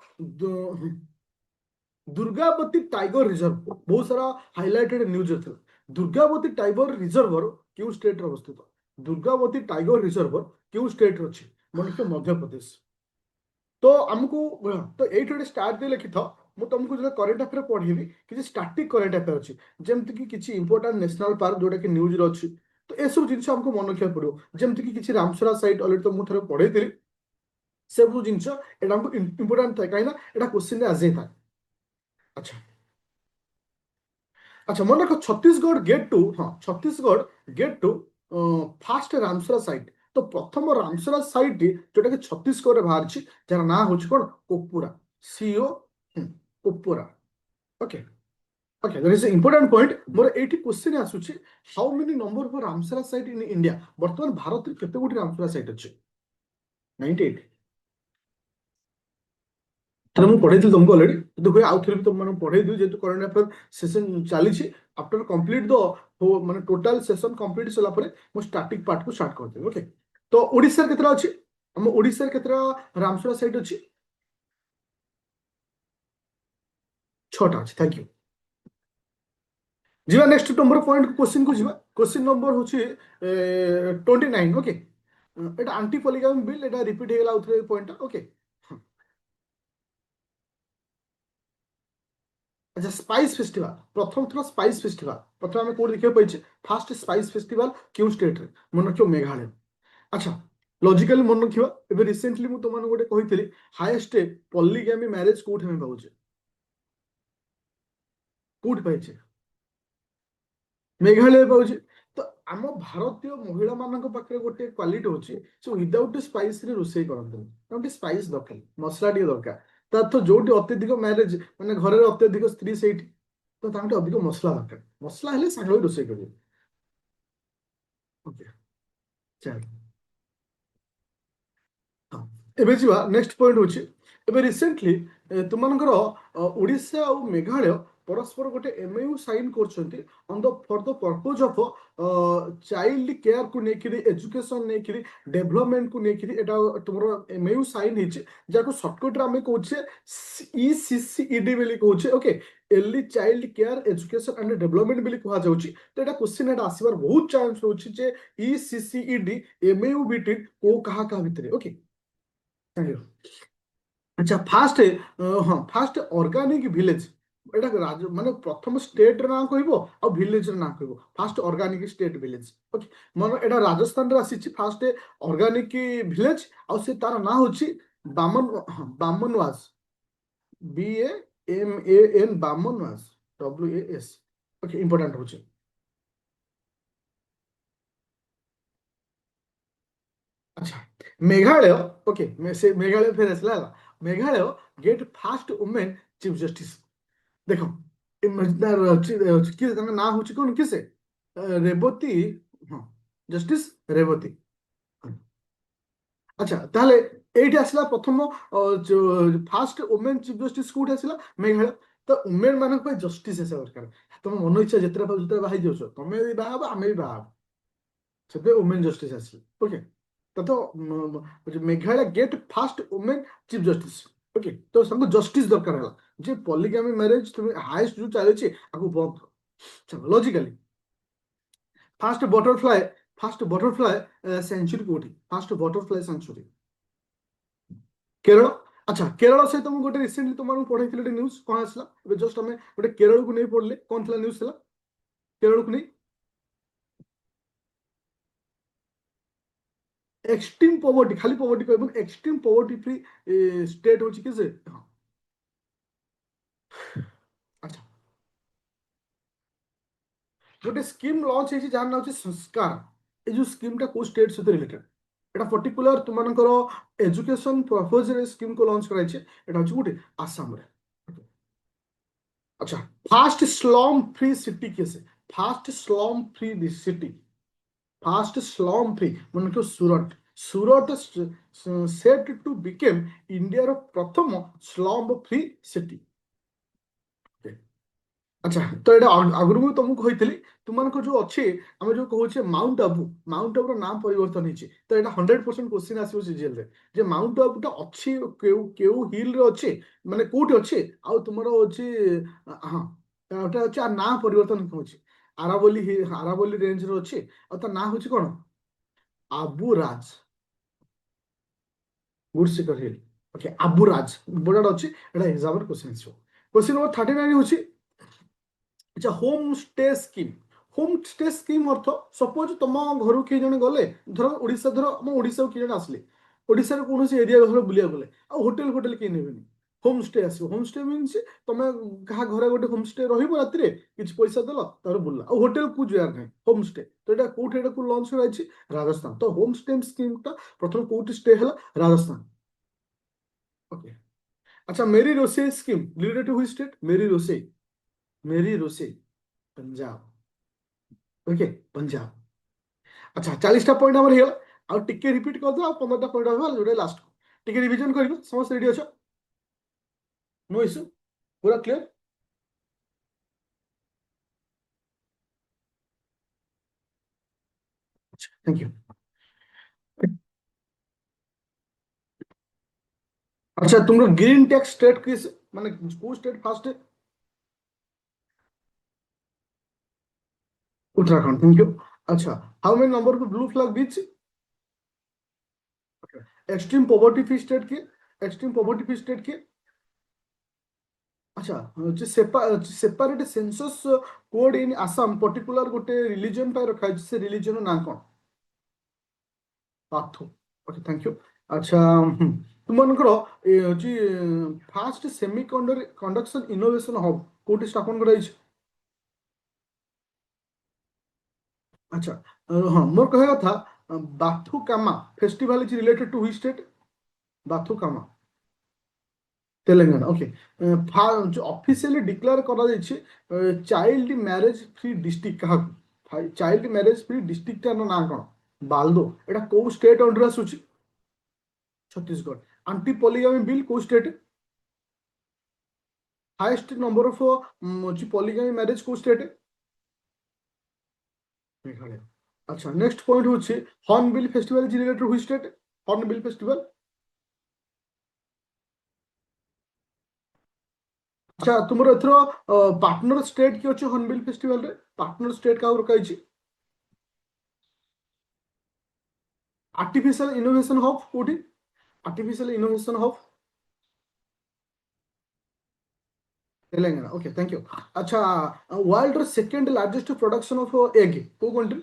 दुर्गावती टाइगर रिजर्व बहुत सारा हाइलाइटेड न्यूज था दुर्गावती टाइगर रिजर्व क्यों स्टेट रे अवस्थित दुर्गावती टाइगर रिजर्व क्यों स्टेट रे अछि मन के मध्य प्रदेश तो आमको तो एट गोटे स्टार्ट दे लिखि ମୁଁ ତମକୁ ଯେତେବେଳେ କରେଣ୍ଟ ଆଫେୟାର ପଢେଇବି କିଛି ଷ୍ଟାଟିକ୍ କରେଣ୍ଟ ଆଫେୟାର ଅଛି ଯେମିତିକି କିଛି ଇମ୍ପୋର୍ଟାଣ୍ଟ ନ୍ୟାସନାଲ ପାର୍କ ଯୋଉଟାକି ନ୍ୟୁଜରେ ଅଛି ତ ଏସବୁ ଜିନିଷ ଆମକୁ ମନେ ରଖିବାକୁ ପଡିବ ଯେମିତିକି କିଛି ରାମସରା ସାଇଟ୍ ଅଲରେଡି ତ ମୁଁ ଥରେ ପଢେଇଥିଲି ସେସବୁ ଜିନିଷ ଏଟା ଆମକୁ ଇମ୍ପୋର୍ଟାଣ୍ଟ ଥାଏ କାହିଁକି ନା ଏଟା କ୍ୱେଶ୍ଚିନରେ ଆସିଯାଇଥାଏ ଆଚ୍ଛା अच्छा मन रख छत्तीसगढ़ गेट टू हाँ छत्तीसगढ़ गेट टू फास्ट रामसरा साइट तो प्रथम रामसरा साइट जोटा कि छत्तीसगढ़ बाहर जार ना हूँ कौन कोपुरा सीओ कोपुरा okay okay that is important point मोर एटी क्वेश्चन आसुची how many number for Ramsar site in India वर्तमान भारत रे केते गोटी रामसरा साइट अछि 98 ଥରେ ମୁଁ ପଢେଇଥିଲି ତମକୁ ଅଲରେଡି ଯଦି ହୁଏ ଆଉ ଥରେ ବି ତମମାନଙ୍କୁ ପଢେଇ ଦିଉ ଯେହେତୁ କରେଣ୍ଟ ଆଫେୟାର ସେସନ ଚାଲିଛି ଆଫ୍ଟର କମ୍ପ୍ଲିଟ୍ ଦ ମାନେ ଟୋଟାଲ ସେସନ କମ୍ପ୍ଲିଟ୍ ସରିଲା ପରେ ମୁଁ ଷ୍ଟାର୍ଟିଂ ପାର୍ଟକୁ ଷ୍ଟାର୍ଟ କରିଦେବି ଓକେ ତ ଓଡ଼ିଶାରେ କେତେଟା ଅଛି ଆମ ଓଡ଼ିଶାରେ କେତେଟା ରାମସରା ସାଇଟ୍ ଅଛି 6ଟା ଅଛି ଥ୍ୟାଙ୍କ ୟୁ ଯିବା ନେକ୍ସଟ ନମ୍ବର ପଏଣ୍ଟ କ୍ୱେଶ୍ଚିନ୍ କୁ ଯିବା କ୍ୱେଶ୍ଚିନ୍ ନମ୍ବର ହଉଛି 29 ଓକେ এটা আন্টি পলিগামি বিল এটা রিপিট হয়ে গেল আউথরে পয়েন্টটা ওকে अच्छा स्पाइस फेस्टिवल प्रथम थर स्पाइस फेस्टिवल प्रथम आम कौन देखा पाइछे फास्ट स्पाइस फेस्टिवल क्यों स्टेट रे मन रखियो मेघालय अच्छा लॉजिकली मन रखियो एबे रिसेंटली मु तुमन गोटे कहितली हाईएस्ट पॉलीगैमी मैरिज कोठे में पाउछे कोठ पाइछे मेघालय पाउछे तो आम भारतीय महिला मानक पाखे गोटे क्वालिटी होची सो विदाउट स्पाइस रे रोसई करंतन गोटे स्पाइस दरकार मसला टी दरकार ता तो जोटी अत्यधिक मैरिज माने घरे अत्यधिक स्त्री सेठी तो तांटे अधिक मसला दरकार मसला हेले सांगळे रोसई करिवे ओके चल हाँ एबे जिवा नेक्स्ट पॉइंट होची एबे रिसेंटली तुमनकर ओडिशा और मेघालय परस्पर गोटे एमओयू साइन करछंती on the for the purpose of child care को नेकिरी एजुकेशन नेकिरी डेवलपमेंट को नेकिरी एटा तुमरो एमओयू साइन हिची जाको शॉर्टकट रे हमें कहउछे ईसीसीईडी बेली कहउछे okay early child care education and development बेली कहा जाउची तो एटा क्वेश्चन एटा आसीबार बहुत चांस होची जे ईसीसीईडी एमओयू बिटवीन को कहा कहा भितरे ओके थैंक यू अच्छा फास्ट हाँ फास्ट ऑर्गेनिक विलेज এটা মানে প্রথম স্টেট না কইব আর ভিলেজ না কইব first organic state village okay মানে এটা রাজস্থান রে আসিছি ফার্স্ট অর্গানিক ভিলেজ আর সে তার না হচ্ছে বামন বামনওয়াজ BAMAN বামনওয়াজ WAS ওকে ইম্পর্টেন্ট হচ্ছে अच्छा मेघालय ओके से मेघालय फेर असला Meghalaya get first women chief justice देखो किस ना हूँ कौन किसे रेवती हाँ जस्टिस रेवती अच्छा ताहले एठी आसला प्रथम फास्ट वुमेन चीफ जस्टिस कोठी आसला मेघालय तो वुमेन मानक पे जस्टिस आसा दरकार तुम मन इच्छा जितरा बाहाई जाउछ तमे भी बाहा आमे भी बाहा से वुमेन जस्टिस आसला ओके तो Meghalaya get first women chief justice okay तो सबको जस्टिस दरकार है जे पॉलीगैमी मैरिज तुम हाईएस्ट जो चले आगु बंद चलो लॉजिकली फास्ट बटरफ्लाई सेंचुरी कोठी फास्ट बटरफ्लाई सेंचुरी केरल अच्छा केरल सहित मुझे गोटे रिसेंटली तुम पढ़ाई न्यूज कौन आसला जस्ट आम गोटे केरल को नहीं पढ़ले कौन थी न्यूज केरल को नहीं एक्सट्रीम पॉवर्टी खाली पॉवर्टी कहबो एक्सट्रीम पॉवर्टी फ्री स्टेट होची कि से हाँ अच्छा गोटे स्कीम लॉन्च होची जान ना होची संस्कार ए जो स्कीम टा को स्टेट से रिलेटेड एटा पर्टिकुलर तुमनकर एजुकेशन पर्पज रे स्कीम को लॉन्च कराई छे एटा होची गोटे आसाम रे अच्छा फास्ट स्लम फ्री सिटी केसे fast slum free city fast slum free मन को Surat Surat set to became India रो प्रथम स्लम फ्री सिटी ଆଚ୍ଛା ତ ଏଇଟା ଆଗରୁ ମୁଁ ତମକୁ କହିଥିଲି ତୁମମାନଙ୍କ ଯୋଉ ଅଛି ଆମେ ଯୋଉ କହୁଛେ ମାଉଣ୍ଟ ଆବୁର ନାଁ ପରିବର୍ତ୍ତନ ହେଇଛି ତ ଏଇଟା 100% କ୍ୱେଶ୍ଚିନ୍ ଆସିବ ସିଜିଏଲରେ ଯେ ମାଉଣ୍ଟ ଆବୁଟା ଅଛି କେଉ କେଉ ହିଲରେ ଅଛି ମାନେ କୋଉଠି ଅଛି ଆଉ ତୁମର ହଉଛି ହଁ ଏଟା ଅଛି ଆ ନାଁ ପରିବର୍ତ୍ତନ ହଉଛି ଆରାବଲି ରେଞ୍ଜରେ ଅଛି ଆଉ ତା ନାଁ ହଉଛି କଣ ଆବୁ ରାଜ ଗୁଡସିକର ହିଲ୍ ଓକେ ଆବୁ ରାଜ ବଡ ଅଛି ଏଟା ଏକ୍ସାମ୍ରେ କ୍ୱେଶ୍ଚିନ୍ ଆସିବ କ୍ୱେଶ୍ଚିନ୍ ନମ୍ବର 39 ହଉଛି আচ্ছা home stay scheme home stay scheme অর্থ সপোজ ତମ ଘରୁ କିଏ ଜଣେ ଗଲେ ଧର ଓଡ଼ିଶା ଧର ଆମ ଓଡ଼ିଶାକୁ କିଏ ଜଣେ ଆସିଲେ ଓଡ଼ିଶାର କୌଣସି ଏରିଆ ଧର ବୁଲିବାକୁ ଗଲେ ଆଉ ହୋଟେଲ କେହି ନେବେନି ହୋମ ଷ୍ଟେ ଆସିବ ହୋମ ଷ୍ଟେ ମିନ୍ସ ତମେ କାହା ଘରେ ଗୋଟେ ହୋମ ଷ୍ଟେ ରହିବ ରାତିରେ କିଛି ପଇସା ଦେଲ ତାପରେ ବୁଲିଲା ଆଉ ହୋଟେଲ କୁ ଯିବାର ନାହିଁ ହୋମ ଷ୍ଟେ ତ ଏଇଟା କୋଉଠି ଏଟାକୁ ଲଞ୍ଚ କରାଯାଇଛି ରାଜସ୍ଥାନ ତ ହୋମ ଷ୍ଟେ ସ୍କିମଟା ପ୍ରଥମେ କୋଉଠି ଷ୍ଟେ ହେଲା ରାଜସ୍ଥାନ ଓକେ ଆଚ୍ଛା Meri Rasoi scheme related to which state Meri Rasoi Punjab okay Punjab ଆଚ୍ଛା 40ଟା ପଏଣ୍ଟ ଆମର ହେଇଗଲା ଆଉ ଟିକେ ରିପିଟ୍ କରିଦେବା ଆଉ 15ଟା ପଏଣ୍ଟ ହବା ଯୋଉଟା ଲାଷ୍ଟ ଟିକେ ରିଭିଜନ କରିବ ସମସ୍ତେ ରେଡି ଅଛ नो ଇସ୍ୟୁ ପୁରା କ୍ଲିୟର ଥ୍ୟାଙ୍କ ୟୁ ଆଚ୍ଛା ତୁମର ଗ୍ରୀन ଟେକ୍ ଷ୍ଟେଟ୍ କିସ୍ ମାନେ କୋଉ state first Uttarakhand thank you अच्छा how many number of blue flag beach extreme poverty free state की एक्सट्रीम पॉवर्टी फ्री स्टेट की अच्छा যে separate census code in Assam particular গোটে রিলিজন পাই রখা আছে সে রিলিজন না কোন পাথু ওকে থ্যাংক ইউ আচ্ছা তুমମାନଙ୍କର ଏ ହଉଛି first semi conduction innovation hub କୋଉଠି ସ୍ଥାପନ କରାଯାଇଛି ଆଚ୍ଛା ହଁ ମୋର କହିବା କଥା Bathukamma festival is related to which state Bathukamma Telangana okay officially declare କରାଯାଇଛି ଚାଇଲ୍ଡ ମ୍ୟାରେଜ ଫ୍ରି ଡିଷ୍ଟ୍ରିକ୍ଟ କାହାକୁ ଚାଇଲ୍ଡ ମ୍ୟାରେଜ ଫ୍ରି ଡିଷ୍ଟ୍ରିକ୍ଟର ନାଁ କଣ ବାଲଦୋ ଏଟା କୋଉ ଷ୍ଟେଟ୍ ଅଣ୍ଡର ଆସୁଛି ଛତିଶଗଡ଼ ଆଣ୍ଟି ପଲିଗାମୀ ବିଲ୍ କୋଉ state highest number of polygamy marriage କୋଉ ଷ୍ଟେଟ୍ ମେଘାଳୟ ଆଚ୍ଛା ନେକ୍ସଟ ପଏଣ୍ଟ ହଉଛି hornbill festival is related to which state hornbill festival ଆଚ୍ଛା ତୁମର ଏଥର ପାର୍ଟନର ଷ୍ଟେଟ୍ କି ଅଛି ହର୍ନବିଲ୍ ଫେଷ୍ଟିଭାଲରେ ପାର୍ଟନର ଷ୍ଟେଟ୍ କାହାକୁ ରଖାଯାଇଛି ଆର୍ଟିଫିସିଆଲ ଇନୋଭେସନ ହବ୍ କୋଉଠି artificial innovation hub Telangana okay thank you ଆଚ୍ଛା ୱାର୍ଲଡର second largest production of egg କୋଉ କଣ୍ଟ୍ରି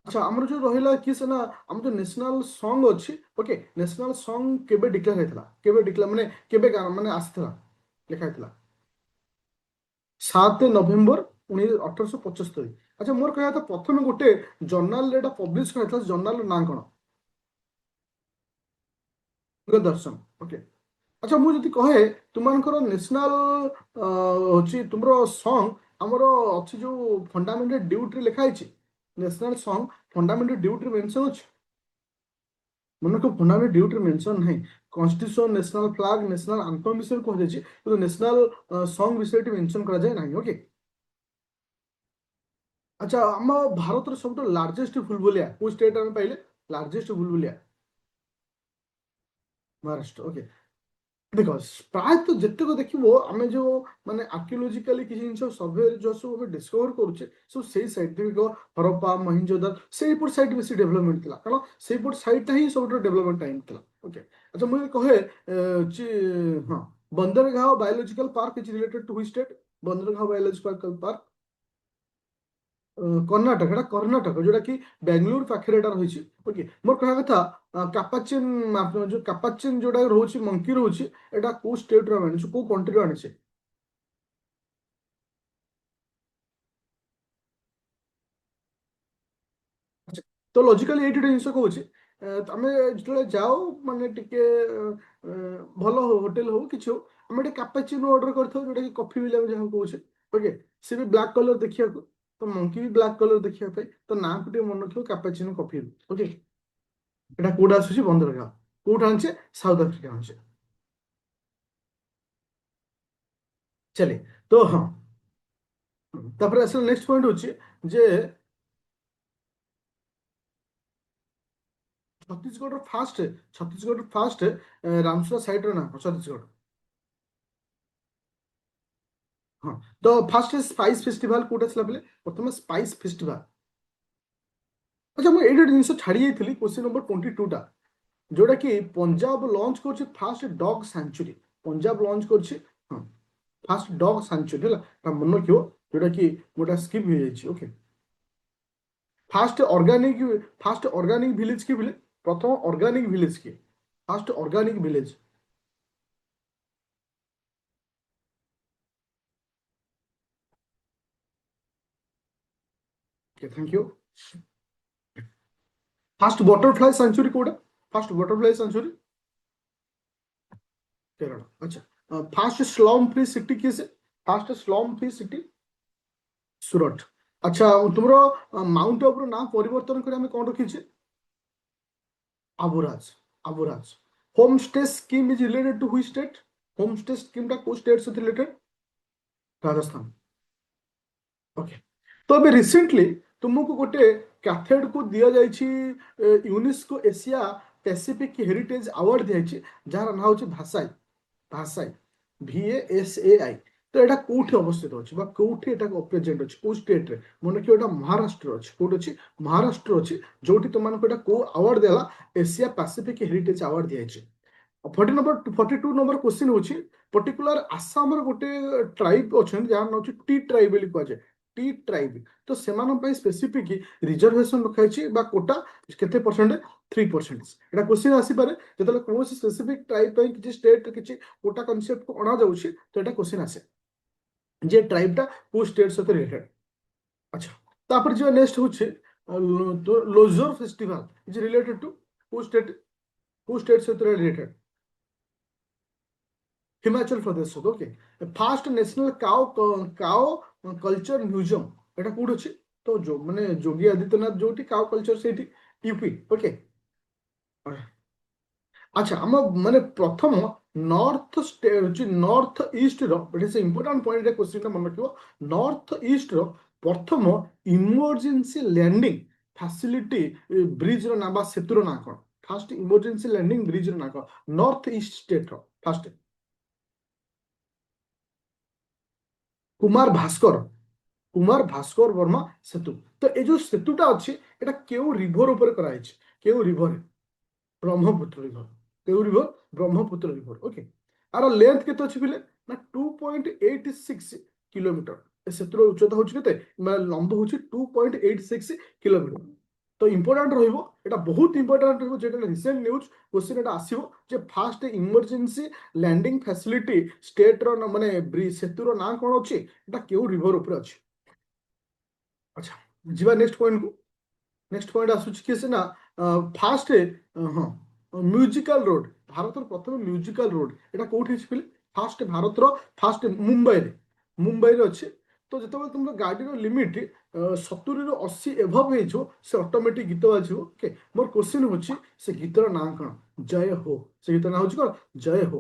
ଆଚ୍ଛା ଆମର ଯୋଉ ରହିଲା କି ସେନା ଆମର ଯୋଉ ନ୍ୟାସନାଲ ସଙ୍ଗ ଅଛି ଓକେ ନ୍ୟାସନାଲ ସଙ୍ଗ କେବେ ଡିକ୍ଲେୟାର ହେଇଥିଲା କେବେ ଡିକ୍ଲେୟାର ମାନେ କେବେ ମାନେ ଆସିଥିଲା ଲେଖା ହେଇଥିଲା 7 ନଭେମ୍ବର 1875 ଆଚ୍ଛା ମୋର କହିବା କଥା ପ୍ରଥମେ ଗୋଟେ ଜର୍ନାଲରେ ଏଟା ପବ୍ଲିଶ କରାଯାଇଥିଲା ଜର୍ନାଲର ନାଁ କଣ ଦୂରଦର୍ଶନ ଓକେ ଆଚ୍ଛା ମୁଁ ଯଦି କହେ ତୁମମାନଙ୍କର ନ୍ୟାସନାଲ ହଉଛି ତୁମର ସଙ୍ଗ ଆମର ଅଛି ଯୋଉ ଫଣ୍ଡାମେଣ୍ଟାଲ ଡ୍ୟୁଟିରେ ଲେଖା ହେଇଛି ନ୍ୟାସନାଲ ସଙ୍ଗ ଫଣ୍ଡାମେଣ୍ଟାଲ ଡ୍ୟୁଟିରେ ମେନସନ ଅଛି ମନେକ ଫଣ୍ଡାମେଣ୍ଟାଲ ଡ୍ୟୁଟିରେ ମେନସନ ନାହିଁ କନଷ୍ଟିଟ୍ୟୁସନ ନ୍ୟାସନାଲ ଫ୍ଲାଗ ନ୍ୟାସନାଲ ଆନ୍ଥମ ବିଷୟରେ କୁହାଯାଇଛି କିନ୍ତୁ ନ୍ୟାସନାଲ ସଙ୍ଗ ବିଷୟରେ ମେନସନ କରାଯାଏ ନାହିଁ ଓକେ ଆଚ୍ଛା ଆମ ଭାରତର ସବୁଠୁ ଲାର୍ଜେଷ୍ଟ ବୁଲବୁଲିଆ କୋଉ ଷ୍ଟେଟ ଆମେ ପାଇଲେ ଲାର୍ଜେଷ୍ଟ ବୁଲବୁଲିଆ ମହାରାଷ୍ଟ୍ର ଓକେ ଦେଖ ପ୍ରାୟତଃ ଯେତେକ ଦେଖିବ ଆମେ ଯୋଉ ମାନେ ଆର୍କିଓଲୋଜିକାଲି କିଛି ଜିନିଷ ସର୍ଭେ ଯୋଉ ସବୁ ଆମେ ଡିସ୍କଭର କରୁଛେ ସବୁ ସେଇ ସାଇଟ୍ ଦେଖିବ ହରପ୍ପା ମହିଞ୍ଜୋଦାର ସେଇପଟ ସାଇଟ୍ ବେଶୀ ଡେଭଲପମେଣ୍ଟ ଥିଲା କାରଣ ସେଇପଟ ସାଇଟ୍ଟା ହିଁ ସବୁଠୁ ଡେଭଲପମେଣ୍ଟ ଟାଇମ୍ ଥିଲା ଓକେ ଆଚ୍ଛା ମୁଁ କହେ ହଁ Bannerghatta biological park is related to which state Bannerghatta biological park Karnataka ଏଟା କର୍ଣ୍ଣାଟକ ଯୋଉଟା କି ବାଙ୍ଗାଲୋର ପାଖରେ ଏଟା ରହିଛି ଓକେ ମୋର କହିବା କଥା କାପାଚିନ ଯୋଉ କାପାଚିନ ଯୋଉଟା ରହୁଛି ମଙ୍କି ରହୁଛି ଏଟା କୋଉ ଷ୍ଟେଟ ରୁ ଆଣିଛୁ କୋଉ କଣ୍ଟ୍ରିରୁ ଆଣିଛେ ଆଚ୍ଛା, ତ ଲଜିକାଲି ଏଇଠି ଗୋଟେ ଜିନିଷ କହୁଛି ତମେ ଯେତେବେଳେ ଯାଅ ମାନେ ଟିକେ ଭଲ ହଉ ହୋଟେଲ ହଉ କିଛି ହଉ ଆମେ ଗୋଟେ କାପାଚିନୋ ଅର୍ଡର କରିଥାଉ ଯୋଉଟା କି କଫି ବୋଲି ଆମେ ଯାହାକୁ କହୁଛେ ଓକେ ସେ ବି ବ୍ଲାକ୍ କଲର ଦେଖିବାକୁ ତ ମଙ୍କି ବି ବ୍ଲାକ୍ କଲର ଦେଖିବା ପାଇଁ ତ ନାଁକୁ ଟିକେ ମନେ ରଖିବ କାପାଚିନୋ କଫି ଓକେ ଏଟା କୋଉଟା ଆସୁଛି ବନ୍ଦରଗାହ କୋଉଟା ଆଣିଛେ ସାଉଥ ଆଫ୍ରିକା ଆଣିଛେ चले तो हाँ तापर आस नेक्स्ट पॉइंट होची जे Chhattisgarh first Chhattisgarh first Ramsar site रो ना छत्तीसगढ़ हाँ तो फास्ट स्पाइस फेस्टिवल कोटा छला बेले प्रथम स्पाइस फेस्टिवल अच्छा मैं एडिट जिनिस छाड़ी जाइଥିଲି क्वेश्चन नंबर 22 टा जोटा कि पंजाब लॉन्च करछि first dog sanctuary Punjab launch करछि हाँ फास्ट डॉग सेंचुरी है मन रखियो जोटा कि गोटा स्किप हो जाइए ओके फास्ट ऑर्गेनिक विलेज की प्रथम ऑर्गेनिक विलेज की fast organic village okay thank you fast butterfly century Koda fast butterfly sanctuary Kerala अच्छा फास्ट स्लम फ्री सिटी किसे फास्ट स्लम फ्री सिटी सूरत अच्छा तुमरो माउंट आबू ना परिवर्तन कर हमें कौन रखी आबुराज आबुराज home stay scheme is related to which state home stay scheme टा को स्टेट से रिलेटेड राजस्थान ओके तो अभी रिसेंटली तुमको गोटे कैथेड को दिया जाइछि UNESCO Asia Pacific heritage award दिया जाइछि जार ना होछि भाषाई भाषाई VASAI तो एटा कोठी अवस्थित अछि बा कोठी एटा प्रेजेंट अछि को स्टेट रे मने कि एटा महाराष्ट्र अछि कोठी अछि महाराष्ट्र अछि जोठी तुमन को एटा को अवार्ड देला एशिया पैसिफिक हेरिटेज अवार्ड दिया जाइछि 42 नंबर क्वेश्चन होची पर्टिकुलर आसाम रो गोटे ट्राइब अछन जहां नाम टी ट्राइब बोली कहै छै टी ट्राइब तो सेमान पई स्पेसिफिक रिजर्वेशन रखा छै बा कोटा केते परसेंट 3% एटा क्वेश्चन आसी पारे जेतले कोनोसी स्पेसिफिक ट्राइब पई किछि स्टेट किछि कोटा कांसेप्ट को अणा जाउछि तो एटा क्वेश्चन आसे जे ट्राइब टा को स्टेट से रिलेटेड अच्छा तापर जो नेक्स्ट होछि Losar festival is related to को स्टेट से related Himachal Pradesh okay first national cow cow culture museum एटा कोड अछि तो जो माने योगी आदित्यनाथ जोटी काओ कल्चर सेठी यूपी ओके अच्छा हम माने प्रथम नॉर्थ स्टेट नॉर्थ ईस्ट रो it is important point question मन रखियो नॉर्थ ईस्ट रो प्रथम इमरजेंसी लैंडिंग फैसिलिटी ब्रिज रो ना बा सेतु रो ना कोन फास्ट इमरजेंसी लैंडिंग ब्रिज रो ना कोन नॉर्थ ईस्ट स्टेट रो फास्ट कुमार भास्कर कुमार भास्कर वर्मा सेतु तो ये जो सेतुटा अच्छी এটা কেউ রিভর উপরে করা হয়েছে কেউ রিভর ব্রহ্মপুত্র রিভর কেউ রিভর ব্রহ্মপুত্র রিভর ওকে আর লেন্থ কেতে ଅଛି পিলে না 2.86 কিলোমিটার ଏ ସେତୁର ଉଚ୍ଚତା ହଉଛି କେତେ ମାନେ ଲମ୍ବ ହଉଛି 2.86 କିଲୋମିଟର ତ ଇମ୍ପୋର୍ଟାଣ୍ଟ ରହିବ ଏଟା ବହୁତ ଇମ୍ପୋର୍ଟାଣ୍ଟ ରହିବ ଯେଟା ରିସେଣ୍ଟ ନ୍ୟୁଜ କ୍ୱେଶ୍ଚିନ୍ ଏଟା ଆସିବ ଯେ ଫାଷ୍ଟ ଇମର୍ଜେନ୍ସି ଲ୍ୟାଣ୍ଡିଂ ଫ୍ୟାସିଲିଟି ଷ୍ଟେଟର ମାନେ ସେତୁର ନାଁ କ'ଣ ଅଛି ଏଟା କେଉଁ ରିଭର ଉପରେ ଅଛି अच्छा ଯିବା ନେକ୍ସଟ ପଏଣ୍ଟକୁ ନେକ୍ସଟ ପଏଣ୍ଟ ଆସୁଛି କି ସେ ନା ଫାଷ୍ଟ ହଁ ମ୍ୟୁଜିକାଲ ରୋଡ ଭାରତର ପ୍ରଥମ ମ୍ୟୁଜିକାଲ ରୋଡ ଏଟା କୋଉଠି ଅଛି କହିଲେ ଫାଷ୍ଟ ଭାରତର ଫାଷ୍ଟ ମୁମ୍ବାଇରେ ଅଛି ତ ଯେତେବେଳେ ତୁମର ଗାଡିର ଲିମିଟ 70ରୁ 80 ଏଭବ ହେଇଯିବ ସେ ଅଟୋମେଟିକ ଗୀତ ବାଜିବ ଓକେ ମୋର କ୍ୱେଶ୍ଚିନ୍ ହଉଛି ସେ ଗୀତର ନାଁ କ'ଣ ଜୟ ହୋ ସେ ଗୀତ ନାଁ ହଉଛି କ'ଣ ଜୟ ହୋ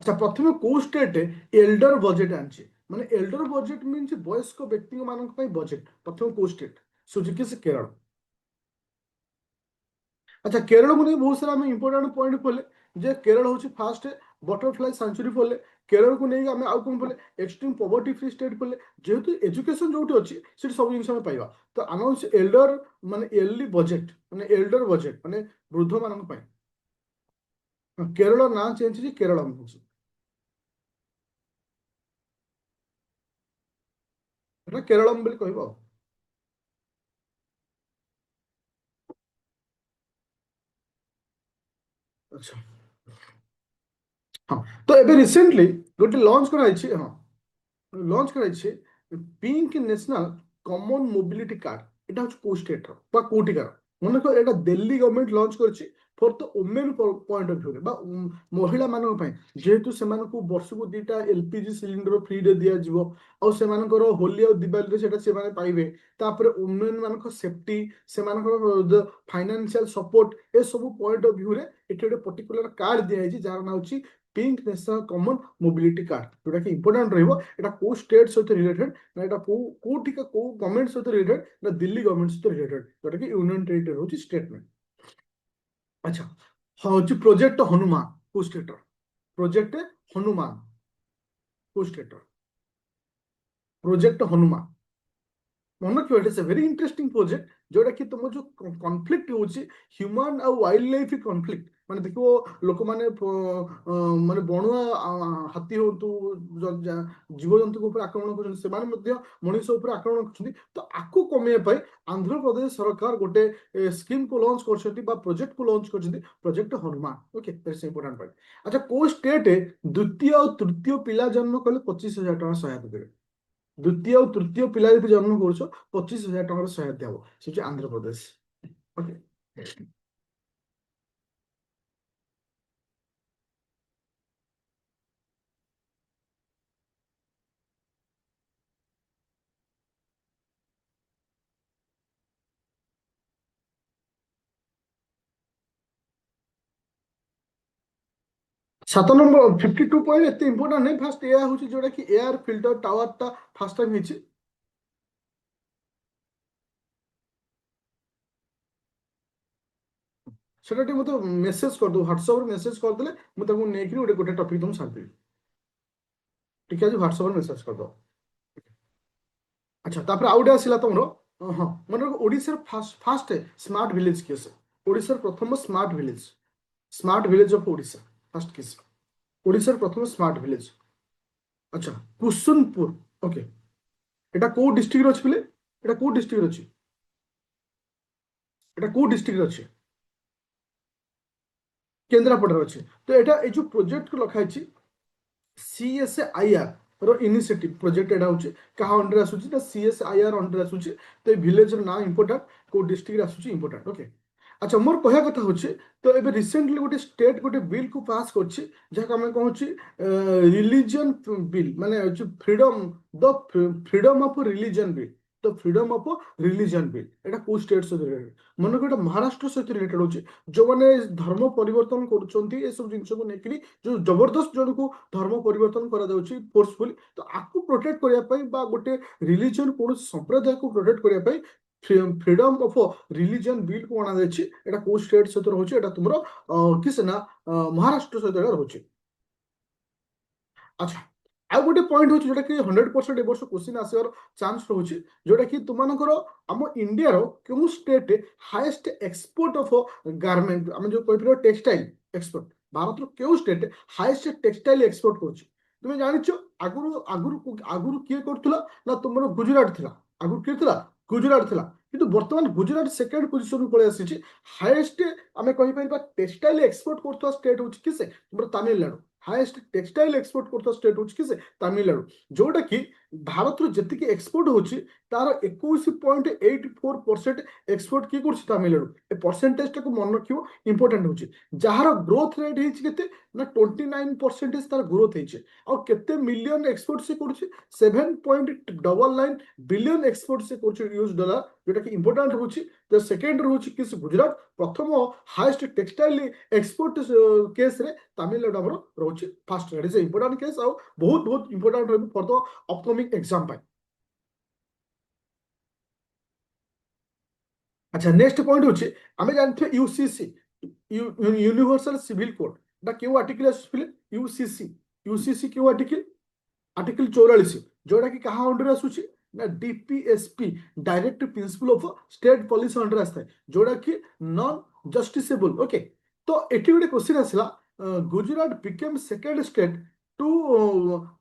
আচ্ছা প্রথমে কোউ স্টেট এল্ডর বজেট আনছে মানে এল্ডর বজেট মিন্স বয়স্ক ব্যক্তি ମାନଙ୍କ ପାଇଁ বজেট প্রথমে কোউ স্টেট সুযোগ কি সে কেরଳ আচ্ছা কেরଳକୁ ନେଇ ବହୁତ ସାରା ଆମେ ଇମ୍ପୋର୍ଟାଣ୍ଟ ପଏଣ୍ଟ ପଡିଲେ ଯେ କେରଳ ହଉଛି ଫାଷ୍ଟ ବଟରଫ୍ଲାଇ ସାଞ୍ଚୁରୀ ପଡିଲେ କେରଳକୁ ନେଇକି ଆମେ ଆଉ କଣ ପଡିଲେ ଏକ୍ସଟ୍ରିମ ପଭର୍ଟି ଫ୍ରି ଷ୍ଟେଟ୍ ପଡିଲେ ଯେହେତୁ ଏଜୁକେସନ ଯୋଉଠି ଅଛି ସେଠି ସବୁ ଜିନିଷ ଆମେ ପାଇବା ତ ଆମ ହଉଛି ଏଲ୍ଡର ମାନେ ଏର୍ଲି ବଜେଟ ମାନେ ଏଲ୍ଡର ବଜେଟ ମାନେ ବୃଦ୍ଧ ମାନଙ୍କ ପାଇଁ କେରଳ ନାଁ ଚେଞ୍ଜ ହେଇଛି କେରଳ ହଉଛି এটা କେରଳମ୍ ବୋଲି କହିବ ଆଉ ଆଚ୍ଛା ହଁ ତ ଏବେ ରିସେଣ୍ଟଲି ଗୋଟେ ଲଞ୍ଚ କରାଯାଇଛି ହଁ ଲଞ୍ଚ କରାଯାଇଛି pink national common mobility card এটা হচ্ছে কোউ স্টেটর বা কোউটিকার মনে করো এটা দিল্লি গভর্নমেন্ট লঞ্চ করেছে for the women point of ଭ୍ୟୁରେ ବା ମହିଳା ମାନଙ୍କ ପାଇଁ ଯେହେତୁ ସେମାନଙ୍କୁ ବର୍ଷକୁ 2ଟା LPG ସିଲିଣ୍ଡର ଫ୍ରିରେ ଦିଆଯିବ ଆଉ ସେମାନଙ୍କର ହୋଲି ଆଉ ଦିବାଲିରେ ସେଟା ସେମାନେ ପାଇବେ ତାପରେ ଓମେନ୍ ମାନଙ୍କ ସେଫ୍ଟି ସେମାନଙ୍କର ଫାଇନାନ୍ସିଆଲ ସପୋର୍ଟ ଏସବୁ ପଏଣ୍ଟ ଅଫ ଭ୍ୟୁରେ ଏଠି ଗୋଟେ ପର୍ଟିକୁଲାର କାର୍ଡ ଦିଆଯାଇଛି ଯାହାର ନାଁ ହେଉଛି pink national common mobility card ଯୋଉଟା କି ଇମ୍ପୋର୍ଟାଣ୍ଟ ରହିବ ଏଟା କୋଉ ଷ୍ଟେଟ ସହିତ ରିଲେଟେଡ ନା ଏଟା କୋଉଠିକା କୋଉ ଗଭର୍ଣ୍ଣମେଣ୍ଟ ସହିତ ରିଲେଟେଡ ନା ଦିଲ୍ଲୀ ଗଭର୍ଣ୍ଣମେଣ୍ଟ ସହିତ ରିଲେଟେଡ ଯୋଉଟା କି ୟୁନିୟନ ଟେରିଟୋରୀ ହଉଛି ଷ୍ଟେଟ ନୁହେଁ। ଆଚ୍ଛା ହଉଛି ପ୍ରୋଜେକ୍ଟ ହନୁମାନ କୋଉ ଷ୍ଟେଟର ପ୍ରୋଜେକ୍ଟ ହନୁମାନ କୋଉ ଷ୍ଟେଟର ପ୍ରୋଜେକ୍ଟ ହନୁମାନ ମନେ ରଖିବ ଇଟ୍ ଇସ୍ ଏ ଭେରି ଇଣ୍ଟରେଷ୍ଟିଂ ପ୍ରୋଜେକ୍ଟ ଯୋଉଟା କି ତୁମ ଯୋଉ କନଫ୍ଲିକ୍ଟ ହଉଛି ହ୍ୟୁମାନ ଆଉ ୱାଇଲ୍ଡ ଲାଇଫ କନଫ୍ଲିକ୍ଟ ମାନେ ଦେଖିବ ଲୋକମାନେ ମାନେ ବଣୁଆ ହାତୀ ହୁଅନ୍ତୁ ଜୀବଜନ୍ତୁଙ୍କ ଉପରେ ଆକ୍ରମଣ କରୁଛନ୍ତି ସେମାନେ ମଧ୍ୟ ମଣିଷ ଉପରେ ଆକ୍ରମଣ କରୁଛନ୍ତି ତ ଆକୁ କମେଇବା ପାଇଁ ଆନ୍ଧ୍ରପ୍ରଦେଶ ସରକାର ଗୋଟେ ସ୍କିମ୍କୁ ଲଞ୍ଚ କରିଛନ୍ତି ବା ପ୍ରୋଜେକ୍ଟକୁ ଲଞ୍ଚ କରିଛନ୍ତି project Hanuman okay that's important point. ଆଚ୍ଛା କୋଉ ଷ୍ଟେଟ ଦ୍ୱିତୀୟ ଆଉ ତୃତୀୟ ପିଲା ଜନ୍ମ କଲେ 25,000 ଟଙ୍କା ସହାୟତା ଦେବେ ଦ୍ୱିତୀୟ ଆଉ ତୃତୀୟ ପିଲା ଯଦି ଜନ୍ମ କରୁଛ 25,000 ଟଙ୍କାର ସହାୟତା ହବ ସେ ହଉଛି ଆନ୍ଧ୍ରପ୍ରଦେଶ ଓକେ। 7 ନମ୍ବର 52 ପଏଣ୍ଟ ଏତେ ଇମ୍ପୋର୍ଟାଣ୍ଟ ନାହିଁ ଫାଷ୍ଟ ଏୟା ହଉଛି ଯୋଉଟା କି ଏୟାର ଫିଲ୍ଟର ଟାୱାରଟା ଫାଷ୍ଟ ଟାଇମ୍ ହେଇଛି। ସେଟା ଟିକେ ମତେ ମେସେଜ କରିଦେବୁ ହ୍ୱାଟ୍ସଆପରେ ମେସେଜ କରିଦେଲେ ମୁଁ ତାକୁ ନେଇକି ଗୋଟେ ଗୋଟେ ଟପିକ୍ ତମକୁ ସାରିଦେବି ଟିକେ ଆଜି ହ୍ୱାଟ୍ସଆପରେ ମେସେଜ କରିଦେବ। ଆଚ୍ଛା ତାପରେ ଆଉ ଗୋଟେ ଆସିଲା ତମର ହଁ ମନେ ରଖ ଓଡ଼ିଶାର ଫାଷ୍ଟ ସ୍ମାର୍ଟ ଭିଲେଜ କିଏ ସେ ଓଡ଼ିଶାର ପ୍ରଥମ smart village of Odisha first କିସ୍ ଓଡ଼ିଶାର ପ୍ରଥମ ସ୍ମାର୍ଟ ଭିଲେଜ ଆଚ୍ଛା କୁସୁନପୁର ଓକେ এটা কোউ ডিস্ট্রিক্টରେ ଅଛି ପିଲେ এটা କୋଉ ଡିଷ୍ଟ୍ରିକ୍ଟରେ ଅଛି এটা କୋଉ ଡିଷ୍ଟ୍ରିକ୍ଟରେ ଅଛି କେନ୍ଦ୍ରାପଡ଼ାରେ ଅଛି ତ ଏଇଟା ଏଇ ଯୋଉ ପ୍ରୋଜେକ୍ଟକୁ ଲେଖା ହେଇଛି CSIR ର ଇନିସିଏଟିଭ ପ୍ରୋଜେକ୍ଟ ଏଟା ହଉଛି କାହା ଅଣ୍ଡରରେ ଆସୁଛି ନା CSIR ଅଣ୍ଡରରେ ଆସୁଛି ତ ଏଇ ଭିଲେଜର ନାଁ ଇମ୍ପୋର୍ଟାଣ୍ଟ କୋଉ ଡିଷ୍ଟ୍ରିକ୍ଟରେ ଆସୁଛି ଇମ୍ପୋର୍ଟାଣ୍ଟ ଓକେ। ଆଚ୍ଛା ମୋର କହିବା କଥା ହଉଛି ତ ଏବେ ରିସେଣ୍ଟଲି ଗୋଟେ ଷ୍ଟେଟ ଗୋଟେ ବିଲକୁ ପାସ୍ କରିଛି ଯାହାକୁ ଆମେ କହୁଛି ରିଲିଜିୟନ ବିଲ୍ ମାନେ ହଉଛି ଫ୍ରିଡମ ଅଫ ରିଲିଜିୟନ ବିଲ୍ ତ ଫ୍ରିଡମ ଅଫ ରିଲିଜିୟନ ବିଲ୍ ଏଟା କୋଉ ଷ୍ଟେଟ ସହିତ ରିଲେଟେଡ ମନେକର ଏଟା ମହାରାଷ୍ଟ୍ର ସହିତ ରିଲେଟେଡ ହଉଛି ଯୋଉମାନେ ଧର୍ମ ପରିବର୍ତ୍ତନ କରୁଛନ୍ତି ଏସବୁ ଜିନିଷକୁ ନେଇକିରି ଯୋଉ ଜବରଦସ୍ତ ଜଣକୁ ଧର୍ମ ପରିବର୍ତ୍ତନ କରାଯାଉଛି ଫୋର୍ସଫୁଲି ତ ଆକୁ ପ୍ରୋଟେକ୍ଟ କରିବା ପାଇଁ ବା ଗୋଟେ ରିଲିଜିୟନ କୌଣସି ସମ୍ପ୍ରଦାୟକୁ ପ୍ରୋଟେକ୍ଟ କରିବା ପାଇଁ ଫ୍ରିଡମ ଅଫ ରିଲିଜିୟନ ବିଲ୍ କୁ ଅଣାଯାଇଛି ଏଟା କୋଉ ଷ୍ଟେଟ ସହିତ ରହୁଛି ଏଟା ତୁମର କିସ ନା ମହାରାଷ୍ଟ୍ର ସହିତ ଏଟା ରହୁଛି। ଆଚ୍ଛା ଆଉ ଗୋଟେ ପଏଣ୍ଟ ହଉଛି ଯୋଉଟା କି 100% ଏ ବର୍ଷ କ୍ୱେଶ୍ଚିନ୍ ଆସିବାର ଚାନ୍ସ ରହୁଛି ଯୋଉଟା କି ତୁମମାନଙ୍କର ଆମ ଇଣ୍ଡିଆର କେଉଁ state highest export of garment ଆମେ ଯୋଉ କହିପାରିବା ଟେକ୍ସଟାଇଲ ଏକ୍ସପୋର୍ଟ ଭାରତର କେଉଁ ଷ୍ଟେଟ ହାଏଷ୍ଟ ଟେକ୍ସଟାଇଲ ଏକ୍ସପୋର୍ଟ କରୁଛି ତୁମେ ଜାଣିଛ ଆଗରୁ ଆଗରୁ ଆଗରୁ କିଏ କରୁଥିଲା ନା ତୁମର ଗୁଜୁରାଟ ଥିଲା ଆଗରୁ କିଏ ଥିଲା ଗୁଜୁରାଟ ଥିଲା କିନ୍ତୁ ବର୍ତ୍ତମାନ ଗୁଜୁରାଟ ସେକେଣ୍ଡ ପୋଜିସନକୁ ପଳେଇ ଆସିଛି ହାଏଷ୍ଟ ଆମେ କହିପାରିବା ଟେକ୍ସଟାଇଲ ଏକ୍ସପୋର୍ଟ କରୁଥିବା ଷ୍ଟେଟ ହଉଛି କି ସେ ତୁମର ତାମିଲନାଡୁ ହାଏଷ୍ଟ ଟେକ୍ସଟାଇଲ ଏକ୍ସପୋର୍ଟ କରୁଥିବା ଷ୍ଟେଟ ହଉଛି କି ସେ ତାମିଲନାଡୁ ଯୋଉଟା କି ଭାରତରୁ ଯେତିକି ଏକ୍ସପୋର୍ଟ ହଉଛି ତାର 21.84% ଏକ୍ସପୋର୍ଟ କିଏ କରୁଛି ତାମିଲନାଡୁ ଏ ପରସେଣ୍ଟେଜଟାକୁ ମନେ ରଖିବ ଇମ୍ପୋର୍ଟାଣ୍ଟ ହଉଛି ଯାହାର ଗ୍ରୋଥ ରେଟ୍ ହେଇଛି କେତେ ନା 29% ତାର ଗ୍ରୋଥ ହେଇଛି ଆଉ କେତେ ମିଲିୟନ ଏକ୍ସପୋର୍ଟ ସେ କରୁଛି 7.99 ବିଲିୟନ ଏକ୍ସପୋର୍ଟ ସେ କରୁଛି ୟୁଏସ୍ ଡଲାର ଯୋଉଟା କି ଇମ୍ପୋର୍ଟାଣ୍ଟ ହଉଛି ତ ସେକେଣ୍ଡ ରହୁଛି କି ଗୁଜୁରାଟ ପ୍ରଥମ ହାଏଷ୍ଟ ଟେକ୍ସଟାଇଲ ଏକ୍ସପୋର୍ଟ କେସ୍ରେ ତାମିଲନାଡୁ ଆମର ରହୁଛି first it is important case ଆଉ ବହୁତ ବହୁତ ଇମ୍ପୋର୍ଟାଣ୍ଟ ରହିବ ଫର ଦ ଅପକମିଂ ଏକ୍ସାମ ପାଇଁ। ଆଚ୍ଛା ନେକ୍ସଟ ପଏଣ୍ଟ ହଉଛି ଆମେ ଜାଣିଥିବା ୟୁସିସି ୟୁନିଭର୍ସାଲ ସିଭିଲ କୋଡ ଏଟା କେଉଁ ଆର୍ଟିକଲ ଆସୁଛି ୟୁସିସି ୟୁସିସି କେଉଁ ଆର୍ଟିକଲ आर्टिकल 44 जोड़ा कि कहा अंडर आसुची ना DPSP direct principle of state policy under आस्था है जोड़ा कि नॉन जस्टिसेबल ओके तो एटी गोटे क्वेश्चन आसला Gujarat became second state to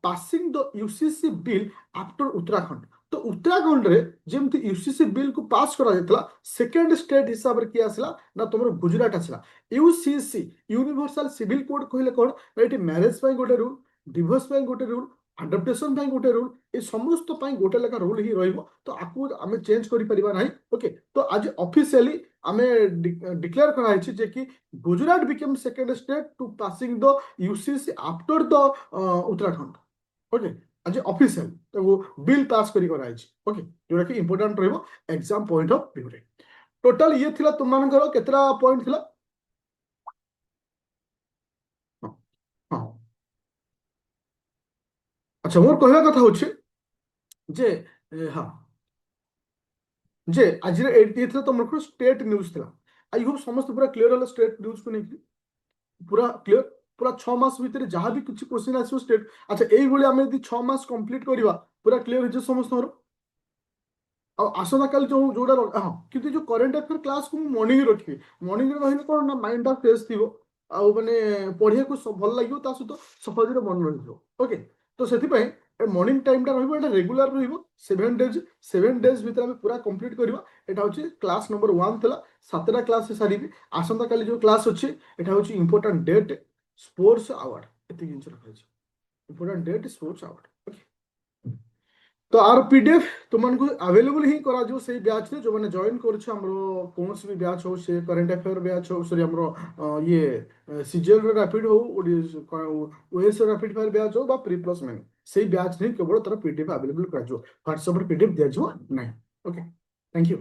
passing the UCC bill after Uttarakhand तो उत्तराखंड रे जेमती यूसीसी बिल को पास करा जायतला सेकेंड स्टेट हिसाब रे किया आसला ना तुमर गुजरात आसला यूसीसी यूनिवर्सल सिविल कोड कहले कोन एटी मैरिज पाई गोटे रूल डिवोर्स पाई गोटे रूल ଆଡାପ୍ଟେସନ ପାଇଁ ଗୋଟେ ରୁଲ, ଏ ସମସ୍ତ ପାଇଁ ଗୋଟେ ଲେଖା ରୁଲ ହିଁ ରହିବ। ତ ଆକୁ ଆମେ ଚେଞ୍ଜ କରିପାରିବା ନାହିଁ। ଓକେ, ତ ଆଜି ଅଫିସିଆଲି ଆମେ ଡିକ୍ଲେୟାର କରାଯାଇଛି ଯେ କି Gujarat became second state to passing the UCC after the Uttarakhand. Okay, ଆଜି ଅଫିସିଆଲ ତାକୁ ବିଲ୍ ପାସ୍ କରି କରାଯାଇଛି। ଓକେ, ଯୋଉଟା କି ଇମ୍ପୋର୍ଟାଣ୍ଟ ରହିବ ଏକ୍ସାମ ପଏଣ୍ଟ ଅଫ ଭ୍ୟୁରେ। ଟୋଟାଲ ଇଏ ଥିଲା ତୁମମାନଙ୍କର କେତେଟା ପଏଣ୍ଟ ଥିଲା? ହଁ ହଁ, ଆଚ୍ଛା, ମୋର କହିବା କଥା ହଉଛି ଯେ ହଁ, ଯେ ଆଜିର ଏଇଟି ଥିଲା ତମର ଷ୍ଟେଟ୍ ନ୍ୟୁଜ ଥିଲା। ଆଇ ହୋପ ସମସ୍ତେ ପୁରା କ୍ଲିୟର ହେଲା ଷ୍ଟେଟ୍ ନ୍ୟୁଜକୁ ନେଇକି, ପୁରା କ୍ଲିୟର। ପୁରା 6 ମାସ ଭିତରେ ଯାହା ବି କିଛି କ୍ୱେଶ୍ଚିନ୍ ଆସିବ ଷ୍ଟେଟ୍, ଆଚ୍ଛା ଏଇଭଳି ଆମେ ଯଦି 6 ମାସ କମ୍ପ୍ଲିଟ କରିବା ପୁରା କ୍ଲିୟର ହେଇଯିବ ସମସ୍ତଙ୍କର। ଆଉ ଆସନ୍ତାକାଲି ଯୋଉଟା ହଁ, କିନ୍ତୁ ଯୋଉ କରେଣ୍ଟ ଆଫେୟାର କ୍ଲାସକୁ ମୁଁ ମର୍ଣ୍ଣିଂରେ ରଖିବି। ମର୍ଣ୍ଣିଂରେ ରହିଲେ କ'ଣ ନା ମାଇଣ୍ଡଟା ଫ୍ରେଶ ଥିବ, ଆଉ ମାନେ ପଢିବାକୁ ଭଲ ଲାଗିବ, ତା ସହିତ ସହଜରେ ମନେ ରହିଯିବ। ଓକେ, ତ ସେଥିପାଇଁ ମର୍ଣ୍ଣିଂ ଟାଇମଟା ରହିବ, ଏଇଟା ରେଗୁଲାର ରହିବ 7 ଡେଜ୍। 7 ଡେଜ୍ ଭିତରେ ଆମେ ପୁରା କମ୍ପ୍ଲିଟ କରିବା। ଏଇଟା ହଉଛି କ୍ଲାସ ନମ୍ବର 1 ଥିଲା। 7ଟା କ୍ଲାସ ସାରିବି। ଆସନ୍ତାକାଲି ଯୋଉ କ୍ଲାସ ଅଛି ଏଇଟା ହଉଛି ଇମ୍ପୋର୍ଟାଣ୍ଟ ଡେଟ୍ ସ୍ପୋର୍ଟସ ଆୱାର୍ଡ, ଏତିକି ଜିନିଷ ରଖାଯାଇଛି। Important date sports award. Okay, ତ ଆର ପିଡିଏଫ୍ ତୁମମାନଙ୍କୁ ଆଭେଲେବୁଲ ହିଁ କରାଯିବ ସେଇ ବ୍ୟାଚରେ ଯୋଉମାନେ ଜଏନ୍ କରୁଛ। ଆମର କୌଣସି ବି ବ୍ୟାଚ୍ ହଉ, ସେ କରେଣ୍ଟ ଆଫେୟାର ବ୍ୟାଚ୍ ହଉ, ସରି ଆମର ଇଏ ସିଜିଏଲର ରାପିଡ୍ ହଉ, ଓଏସ୍ ରାପିଡ୍ ଫାୟାର ବ୍ୟାଚ୍ ହଉ ବା ପ୍ରି ପ୍ଲସ୍ ମେନ୍, ସେଇ ବ୍ୟାଚ୍ ହିଁ କେବଳ ତାର ପିଡିଏଫ୍ ଆଭେଲେବୁଲ କରାଯିବ। ହ୍ୱାଟ୍ସଆପରେ ପିଡିଏଫ୍ ଦିଆଯିବ ନାହିଁ। Okay, thank you.